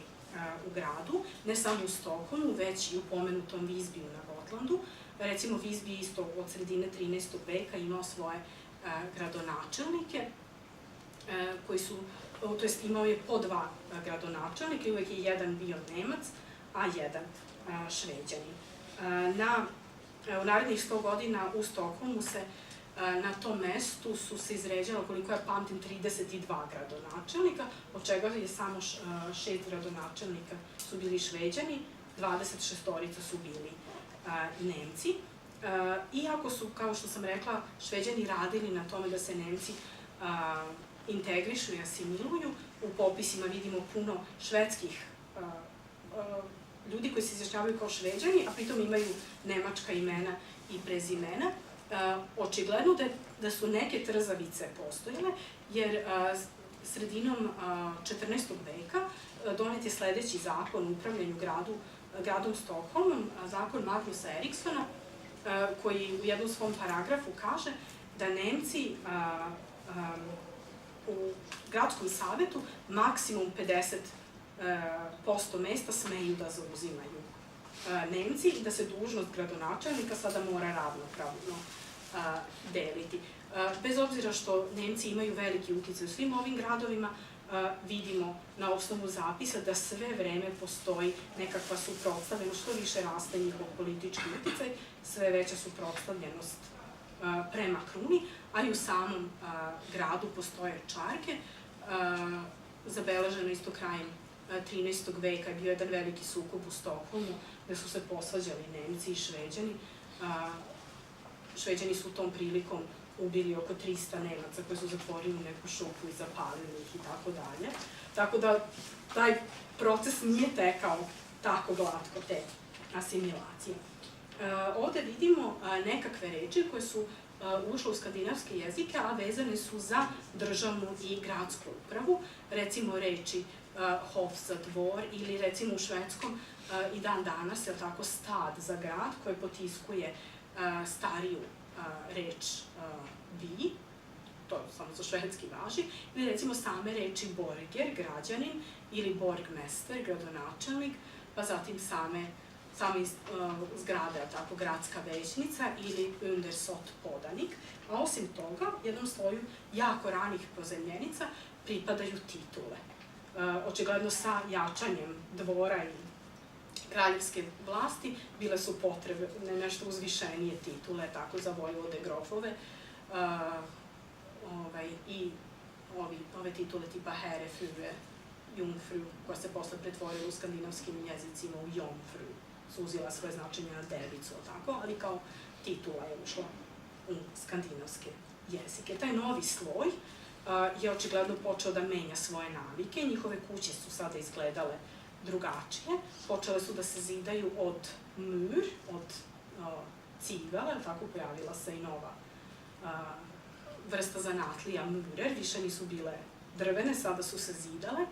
u gradu, ne samo u Stokholmu, već i u pomenutom Visbiju na Gotlandu. Recimo, Visby isto od sredine 13. veka imao svoje gradonačelnike, koji su, to jest imao je po 2 gradonačelnika i uvek je jedan bio Nemac, a jedan Šveđanin. U narednih 100 godina u Stokholmu se na tom mestu su se izređala, koliko ja pamtim, 32 gradonačelnika, od čega je samo 6 gradonačelnika su bili Šveđani, 26 su bili Nemci. Iako su, kao što sam rekla, Šveđani radili na tome da se Nemci integrišu i asimiluju, u popisima vidimo puno švedskih ljudi koji se izjašnjavaju kao Šveđani, a pritom imaju nemačka imena i prezimena. Očigledno da su neke trzavice postojale, jer sredinom 14. veka donet je sledeći zakon o upravljanju gradom Stokholmom, zakon Magnusa Erikssona, koji u jednom svom paragrafu kaže da Nemci u gradskom savetu maksimum 50% mesta smeju da zauzimaju Nemci i da se dužnost gradonačelnika sada mora ravnopravno deliti. Bez obzira što Nemci imaju veliki uticaj u svim ovim gradovima, vidimo na osnovu zapisa da sve vreme postoji nekakva suprotstavljenost, što više raste njihov politički uticaj, sve veća suprotstavljenost prema kruni, a i u samom gradu postoje čarke. Zabeleženo isto krajem 13. veka je bio jedan veliki sukob u Stokholmu, gde su se posvađali Nemci i Šveđani. Šveđani su tom prilikom ubili oko 300 Nemaca koji su zatvorili u neku šupu i zapalili ih i tako dalje. Tako da taj proces nije tekao tako glatko, te asimilacije. Ovde vidimo nekakve reči koje su ušle u skandinavske jezike, a vezane su za državnu i gradsku upravu. Recimo reči hof za dvor ili recimo u švedskom i dan danas, je tako, stad za grad koje potiskuje stariju reč vi, to samo za švedski važi, ili recimo same reči borger, građanin, ili borgmester, gradonačelnik, pa zatim same zgrade, tako, gradska većnica ili undersot podanik. A osim toga, jednom sloju jako ranih pozemljenica pripadaju titule. Očigledno sa jačanjem dvora i kraljevske vlasti bile su potrebe nešto uzvišenije titule, tako za vojvode, grofove, i ove titule tipa herefrue, jungfru, koja se posle pretvorila u skandinavskim jezicima u jomfru, su uzela svoje značenje na devicu, tako, ali kao titula je ušla u skandinavske jezike. Taj novi sloj je očigledno počeo da menja svoje navike, njihove kuće su sada izgledale drugačije, počele su da se zidaju od mur, od cigala, tako pojavila se i nova vrsta zanatlija murer, više nisu bile drvene, sada su se zidale.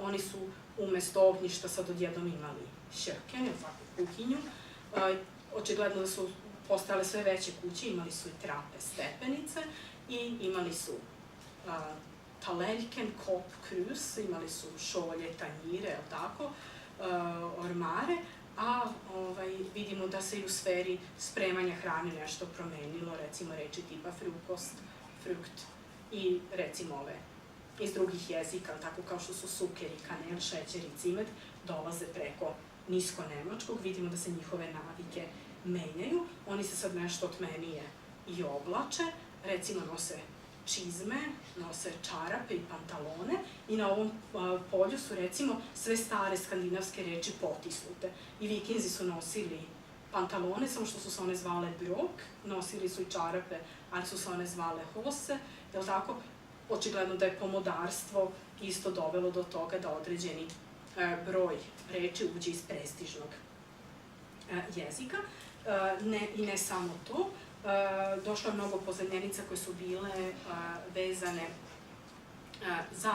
Oni su umesto ognjišta sad odjednom imali šrken, tako, kuhinju. Očigledno da su postale sve veće kuće, imali su i trape, stepenice i imali su taleljken, kop, krus, imali su šolje, tanjire, tako, ormare, a vidimo da se i u sferi spremanja hrane nešto promenilo, recimo reči tipa frukost, frukt i recimo ove iz drugih jezika, tako kao što su sukeri, kanel, šećer i cimet, dolaze preko nisko-nemačkog, vidimo da se njihove navike menjaju, oni se sad nešto otmenije i oblače, recimo nose čizme, nose čarape i pantalone i na ovom polju su recimo sve stare skandinavske reči potisnute. I vikinzi su nosili pantalone, samo što su se one zvale brok, nosili su i čarape, ali su se one zvale hose, je li tako? Očigledno da je pomodarstvo isto dovelo do toga da određeni broj reči uđe iz prestižnog jezika. I ne samo to, došlo je mnogo pozemljenica koje su bile vezane za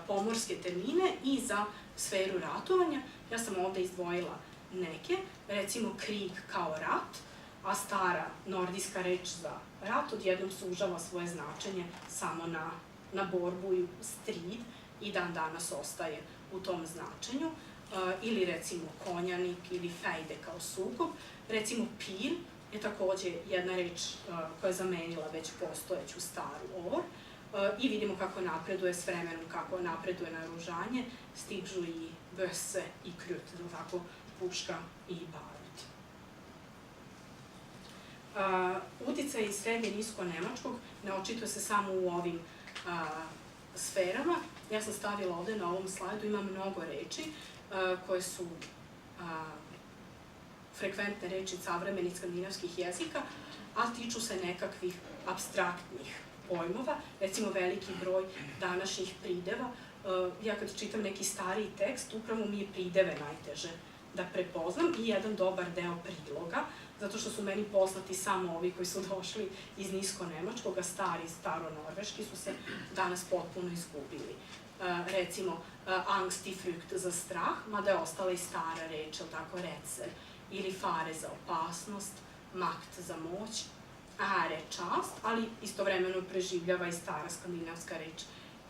pomorske termine i za sferu ratovanja. Ja sam ovde izdvojila neke, recimo krig kao rat, a stara nordijska reč za rat odjednom sužava svoje značenje samo na borbu i strid i dan danas ostaje u tom značenju. ili recimo konjanik ili fejde kao sukob. Recimo pil je takođe jedna reč koja je zamenila već postojeću staru or i vidimo kako napreduje s vremenom, kako napreduje naoružanje, stižu i böse i krut, tako puška i barut. Uticaj iz srednje nisko-nemačkog ne očituje se samo u ovim sferama. Ja sam stavila ovde na ovom slajdu, ima mnogo reči koje su frekventne reči savremenih skandinavskih jezika, a tiču se nekakvih apstraktnih pojmova, recimo veliki broj današnjih prideva. Ja kad čitam neki stariji tekst, upravo mi je prideve najteže da prepoznam i jedan dobar deo priloga, zato što su meni poznati samo ovi koji su došli iz nisko-nemačkog, a staro-norveški su se danas potpuno izgubili. Recimo, angst i frukt za strah, mada je ostala i stara reč, ili tako, recer, ili fare za opasnost, makt za moć, are čast, ali istovremeno preživljava i stara skandinavska reč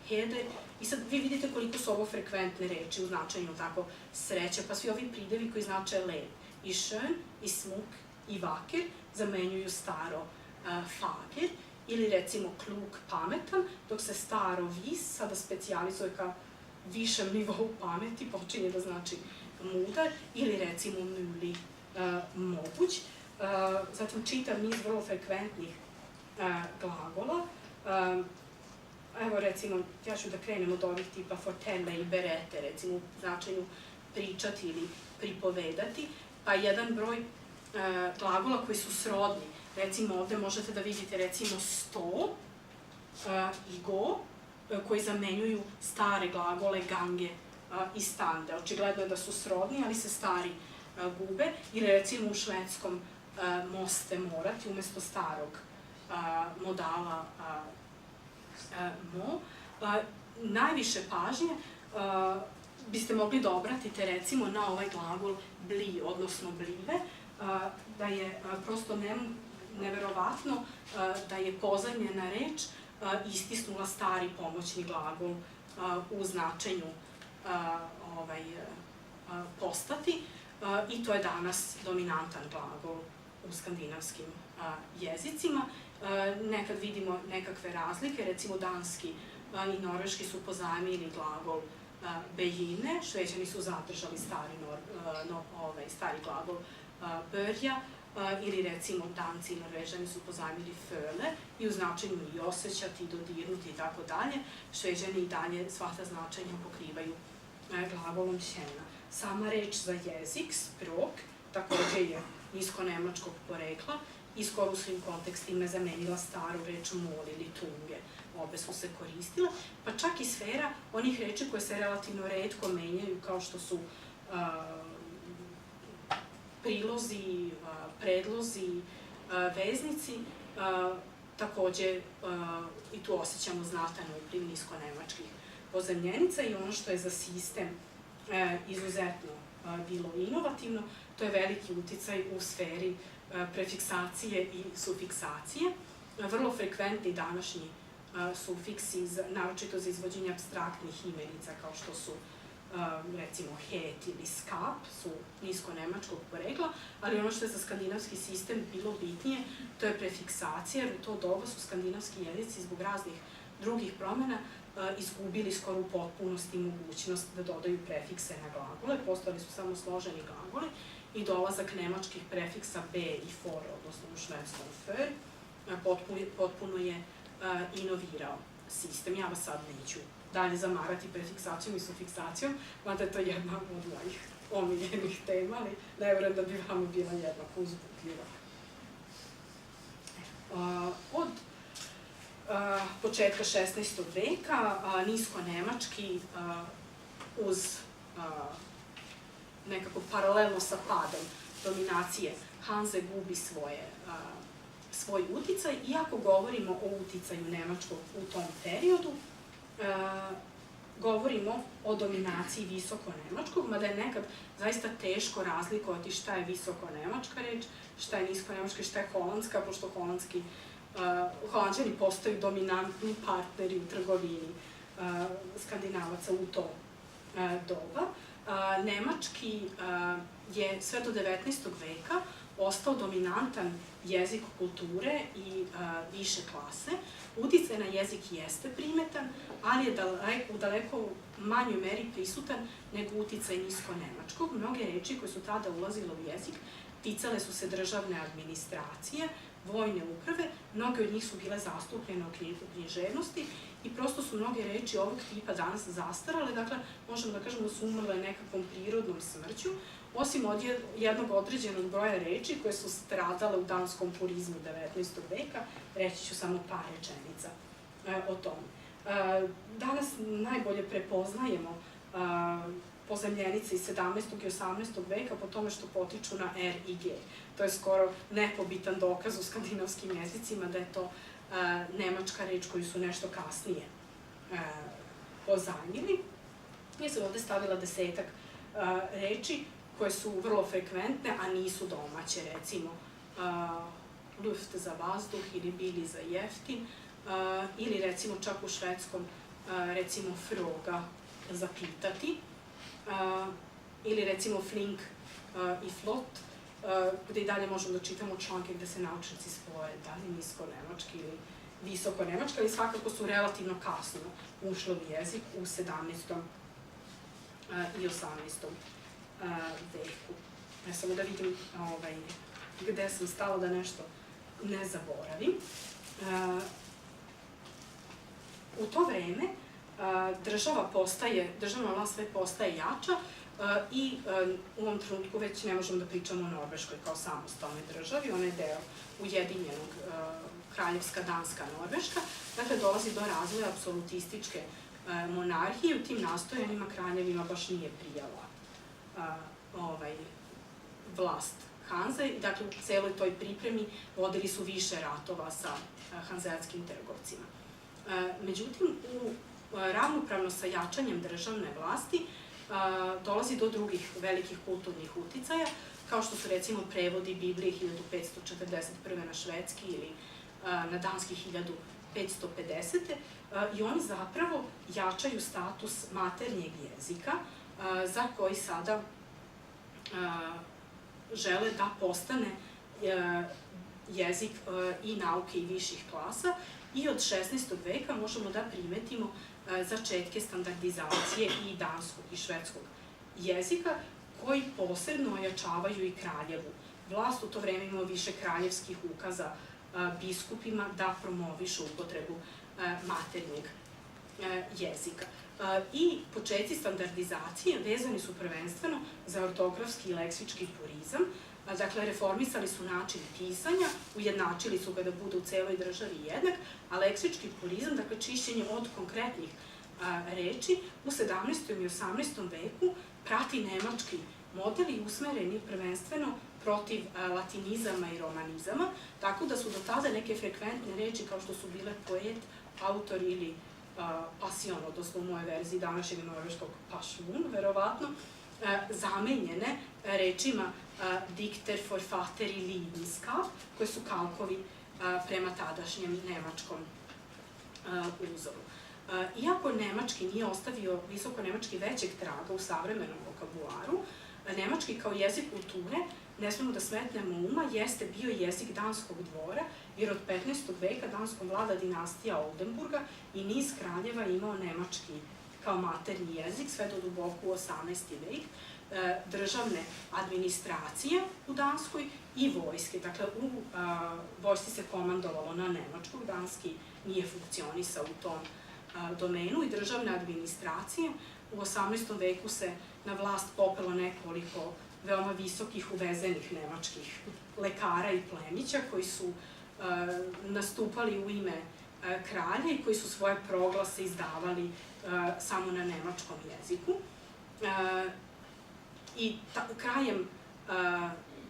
heder. I sad vi vidite koliko su ovo frekventne reči u značenju tako sreće, pa svi ovi pridevi koji znače lep. I schön, i smuk, i vaker zamenjuju staro fager, ili recimo kluk, pametan, dok se staro vis sada specijalizuje ka višem nivou pameti, počinje da znači mudar, ili recimo muli, moguć. Zatim čitav niz vrlo frekventnih glagola. Evo recimo, ja ću da krenem od ovih tipa fortelle i berete, recimo u značenju pričati ili pripovedati, pa jedan broj glagola koji su srodni. Recimo ovde možete da vidite recimo sto i go, koji zamenjuju stare glagole gange i stande. Očigledno je da su srodni, ali se stari gube. Ili recimo u švedskom moste morati, umesto starog modala mo. Najviše pažnje biste mogli da obratite recimo na ovaj glagol bli, odnosno blive, da je prosto neverovatno da je pozadnjena reč istisnula stari pomoćni glagol u značenju postati i to je danas dominantan glagol u skandinavskim jezicima. Nekad vidimo nekakve razlike, recimo danski i norveški su pozajmili glagol bejine, Šveđani su zadržali stari glagol börja, ili recimo danci i Norvežani su pozajmili föle i u značenju i osjećati, dodirnuti i tako dalje. Šveđani i dalje sva ta značenja pokrivaju glagolom sjena. Sama reč za jezik, sprok, takođe je nisko-nemačkog porekla i skoro u svim kontekstima je zamenila staru reč mol ili tunge. Obe su se koristile, pa čak i sfera onih reči koje se relativno retko menjaju, kao što su prilozi, predlozi, veznici, takođe i tu osjećamo znatan upliv nisko-nemačkih pozajmljenica i ono što je za sistem izuzetno bilo inovativno, to je veliki uticaj u sferi prefiksacije i sufiksacije. Vrlo frekventni današnji sufiksi, naročito za izvođenje apstraktnih imenica kao što su recimo het ili skap, su nisko-nemačkog porekla, ali ono što je za skandinavski sistem bilo bitnije, to je prefiksacija, jer u to doba su skandinavski jezici zbog raznih drugih promena izgubili skoro u potpunosti mogućnost da dodaju prefikse na glagole, postali su samo složeni glagoli i dolazak nemačkih prefiksa be i for, odnosno u švedskom för, potpuno je inovirao sistem. Ja vas sad neću dalje zamarati prefiksacijom i sufiksacijom, mada je to jedna od mojih omiljenih tema, ali ne verujem da bi vama bila jednako uzbutljiva. Od početka 16. veka nisko-nemački uz nekako paralelno sa padom dominacije Hanze gubi svoj uticaj, iako govorimo o uticaju nemačkog u tom periodu, govorimo o dominaciji visoko-nemačkog, mada je nekad zaista teško razlikovati šta je visoko-nemačka reč, šta je nisko-nemačka i šta je holandska, pošto Holanđani postaju dominantni partneri u trgovini Skandinavaca u to doba. nemački je sve do 19. veka ostao dominantan jezik kulture i više klase. Uticaj na jezik jeste primetan, ali je u daleko manjoj meri prisutan nego uticaj nisko-nemačkog. Mnoge reči koje su tada ulazile u jezik ticale su se državne administracije, vojne uprave, mnoge od njih su bile zastupljene u književnosti i prosto su mnoge reči ovog tipa danas zastarale, dakle, možemo da kažemo da su umrle nekakvom prirodnom smrću, osim od jednog određenog broja reči koje su stradale u danskom purizmu 19. veka, reći ću samo par rečenica o tome. Danas najbolje prepoznajemo pozemljenice iz 17. i 18. veka po tome što potiču na R i G. To je skoro nepobitan dokaz u skandinavskim jezicima da je to nemačka reč koju su nešto kasnije pozajmili. Ja sam ovde stavila 10-ak reči koje su vrlo frekventne, a nisu domaće, recimo luft za vazduh ili bili za jeftin, ili recimo čak u švedskom, recimo froga za pitati, ili recimo flink i flot, gde i dalje možemo da čitamo članke gde se naučnici spoje da li nisko-nemački ili visoko-nemački, ali svakako su relativno kasno ušle u jezik u 17. i 18. veku. Samo da vidim gde sam stala da nešto ne zaboravim. U to vreme državna vlast sve postaje jača i u ovom trenutku već ne možemo da pričamo o Norveškoj kao samostalnoj državi, ona je deo ujedinjenog kraljevska Danska Norveška, dakle dolazi do razvoja apsolutističke monarhije, u tim nastojanjima kraljevima baš nije prijala vlast Hanze, dakle u celoj toj pripremi vodili su više ratova sa hanzeatskim trgovcima. Međutim, ravnopravno sa jačanjem državne vlasti dolazi do drugih velikih kulturnih uticaja, kao što su recimo prevodi Biblije 1541. na švedski ili na danski 1550. I oni zapravo jačaju status maternjeg jezika za koji sada žele da postane jezik i nauke i viših klasa i od 16. veka možemo da primetimo začetke standardizacije i danskog i švedskog jezika koji posebno ojačavaju i kraljevu vlast. U to vreme imamo više kraljevskih ukaza biskupima da promovišu upotrebu maternjeg jezika. I početci standardizacije vezani su prvenstveno za ortografski i leksički purizam, dakle reformisali su način pisanja, ujednačili su ga da bude u celoj državi jednak, a leksički purizam, dakle čišćenje od konkretnih reči, u 17. i 18. veku prati nemački model i usmeren je prvenstveno protiv latinizama i romanizama, tako da su do tada neke frekventne reči kao što su bile poet, autor ili pasion, odnosno u moje verziji današnjeg norveškog passion, verovatno, zamenjene rečima dikter, forfater i lidenskap, koje su kalkovi prema tadašnjem nemačkom uzoru. Iako nemački nije ostavio visoko-nemački većeg traga u savremenom vokabularu, nemački kao jezik kulture, ne smemo da smetnemo uma, jeste bio jezik danskog dvora, jer od 15. veka danskom vlada dinastija Oldenburga i niz kraljeva imao nemački kao maternji jezik, sve do duboko u 18. vek, državne administracije u Danskoj i vojske. Dakle, u vojsci se komandovalo na nemačkog, danski nije funkcionisao u tom domenu i državne administracije. U 18. veku se na vlast popelo nekoliko veoma visokih uvezenih nemačkih lekara i plemića koji su nastupali u ime kralja i koji su svoje proglase izdavali samo na nemačkom jeziku. I krajem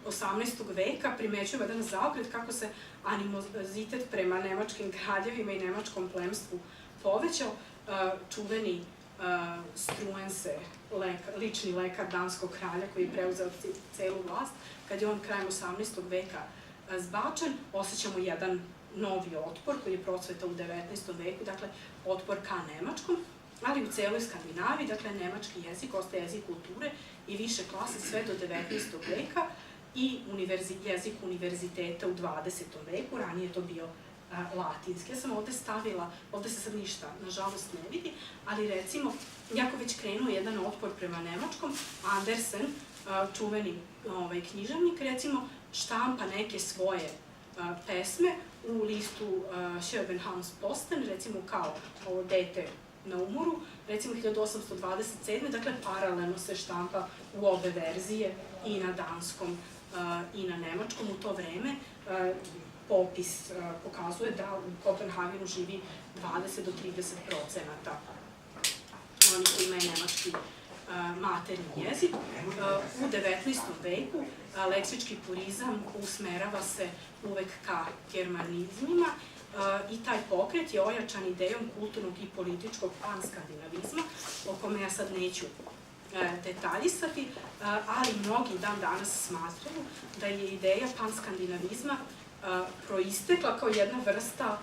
18. veka primećujemo jedan zaokret kako se animozitet prema nemačkim kraljevima i nemačkom plemstvu povećao. Čuveni Struense, lični lekar danskog kralja koji je preuzeo celu vlast, kad je on krajem 18. veka zbačen, osjećamo jedan novi otpor koji je procvetao u 19. veku, dakle otpor ka nemačkom, ali u celoj Skandinaviji, dakle, nemački jezik ostaje jezik kulture i više klase sve do 19. veka i jezik univerziteta u 20. veku, ranije je to bio latinski. Ja sam ovde stavila, ovde se sad ništa, nažalost, ne vidi, ali recimo, jako već krenuo jedan otpor prema nemačkom, Andersen, čuveni književnik, recimo, štampa neke svoje pesme u listu Köbenhavns-Posten, recimo kao ovo dete na umoru, recimo 1827. Dakle, paralelno se štampa u obe verzije i na danskom i na nemačkom. U to vreme popis pokazuje da u Kopenhagenu živi 20 do 30% oni koji imaju nemački maternji jezik. U 19. veku leksički purizam usmerava se uvek ka germanizmima i taj pokret je ojačan idejom kulturnog i političkog panskandinavizma, o kome ja sad neću detaljisati, ali mnogi dan danas smatraju da je ideja panskandinavizma proistekla kao jedna vrsta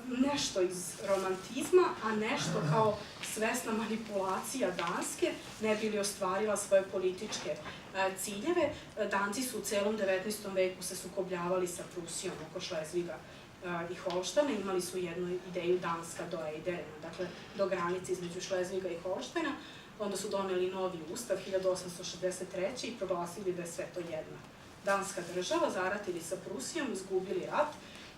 nešto iz romantizma, a nešto kao svesna manipulacija Danske, ne bi li ostvarila svoje političke ciljeve. Danci su u celom 19. veku se sukobljavali sa Prusijom oko Šlezviga i Holštajna, imali su jednu ideju Danska do Eiderena, dakle do granice između Šlezviga i Holštajna, onda su doneli novi ustav 1863. i proglasili da je sve to jedna danska država, zaratili sa Prusijom, izgubili rat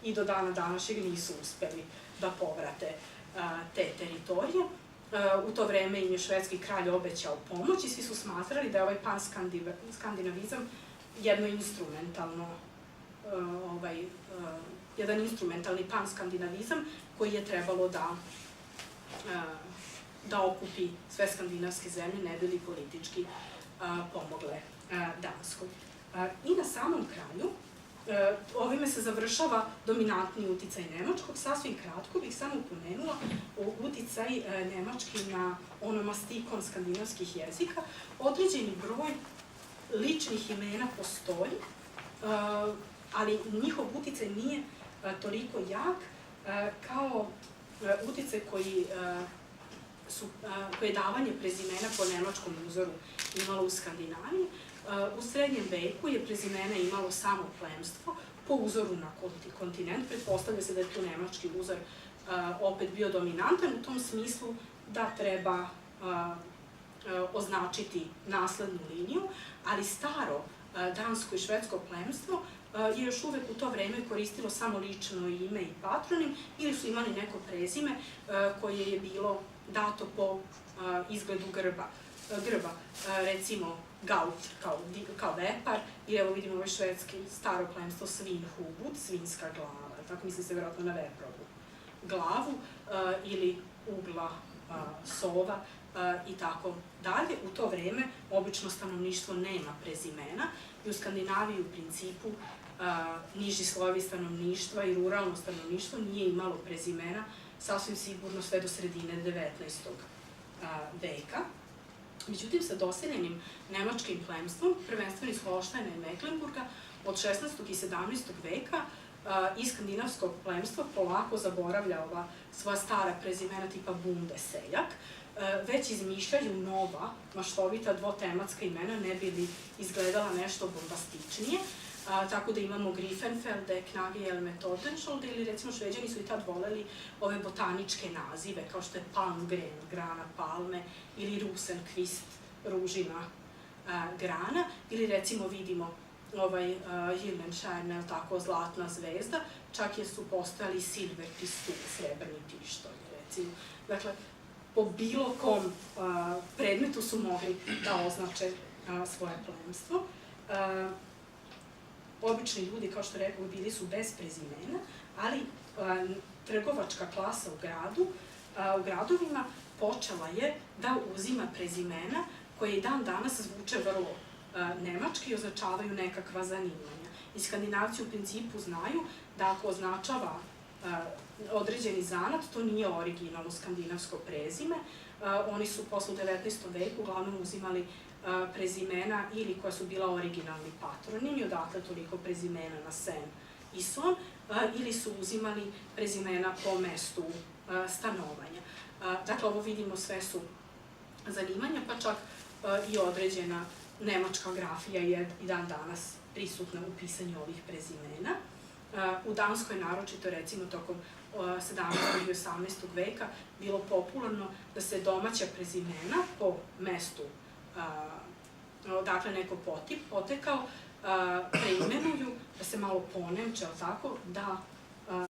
i do dana današnjeg nisu uspeli da povrate te teritorije. U to vreme im je švedski kralj obećao pomoć i svi su smatrali da je ovaj panskandinavizam jedan instrumentalni panskandinavizam koji je trebalo da okupi sve skandinavske zemlje, ne bi li politički pomogle Danskoj. I na samom kraju, ovime se završava dominantni uticaj nemačkog. Sasvim kratko bih samo pomenula uticaj nemački na onomastikon skandinavskih jezika. Određeni broj ličnih imena postoji, ali njihov uticaj nije toliko jak kao uticaj koji je davanje prezimena po nemačkom uzoru imalo u Skandinaviji. U srednjem veku je prezimena imalo samo plemstvo po uzoru na kontinent. Pretpostavlja se da je tu nemački uzor opet bio dominantan u tom smislu da treba označiti naslednu liniju, ali staro dansko i švedsko plemstvo je još uvek u to vreme koristilo samo lično ime i patronim ili su imali neko prezime koje je bilo dato po izgledu grba. Recimo Gaut kao vepar, i evo vidimo ovaj švedski staro plemstvo Svinhuvud, svinska glava, tako misli se vjerojatno na veprovu glavu, ili ugla sova i tako dalje. U to vreme obično stanovništvo nema prezimena i u Skandinaviji u principu niži slojevi stanovništva i ruralno stanovništvo nije imalo prezimena sasvim sigurno sve do sredine 19. veka. Međutim, sa doseljenim nemačkim plemstvom, prvenstveno iz Holštajna i Meklenburga, od 16. i 17. veka i skandinavskog plemstva polako zaboravlja ova svoja stara prezimena tipa Bunde, seljak, već izmišljaju nova, maštovita dvotematska imena, ne bi li izgledala nešto bombastičnije, tako da imamo Griffenfelde, Knagejelme, Tordenskjold, ili recimo Šveđani su i tad voleli ove botaničke nazive, kao što je Palmgren, grana palme, ili Rosenqvist, ružina grana, ili recimo vidimo Gyllenstjerne, tako, zlatna zvezda, čak je su postojali Silver Pistol, srebrni pištolj, recimo. Dakle, po bilo kom predmetu su mogli da označe svoje plemstvo. Obični ljudi, kao što rekao, bili su bez prezimena, ali trgovačka klasa u gradovima počela je da uzima prezimena koje i dan danas zvuče vrlo nemački i označavaju nekakva zanimanja. I Skandinavci u principu znaju da ako označava određeni zanat, to nije originalno skandinavsko prezime. Oni su posle 19. veku uglavnom uzimali prezimena ili koja su bila originalni patronimi, odatle toliko prezimena na Sen i Son, ili su uzimali prezimena po mestu stanovanja. Dakle, ovo vidimo sve su zanimanja, pa čak i određena nemačka grafija je i dan danas prisutna u pisanju ovih prezimena. U Danskoj naročito, recimo, tokom 17. i 18. veka bilo popularno da se domaća prezimena po mestu odakle neko potekao, preimenuju, da se malo ponemče, da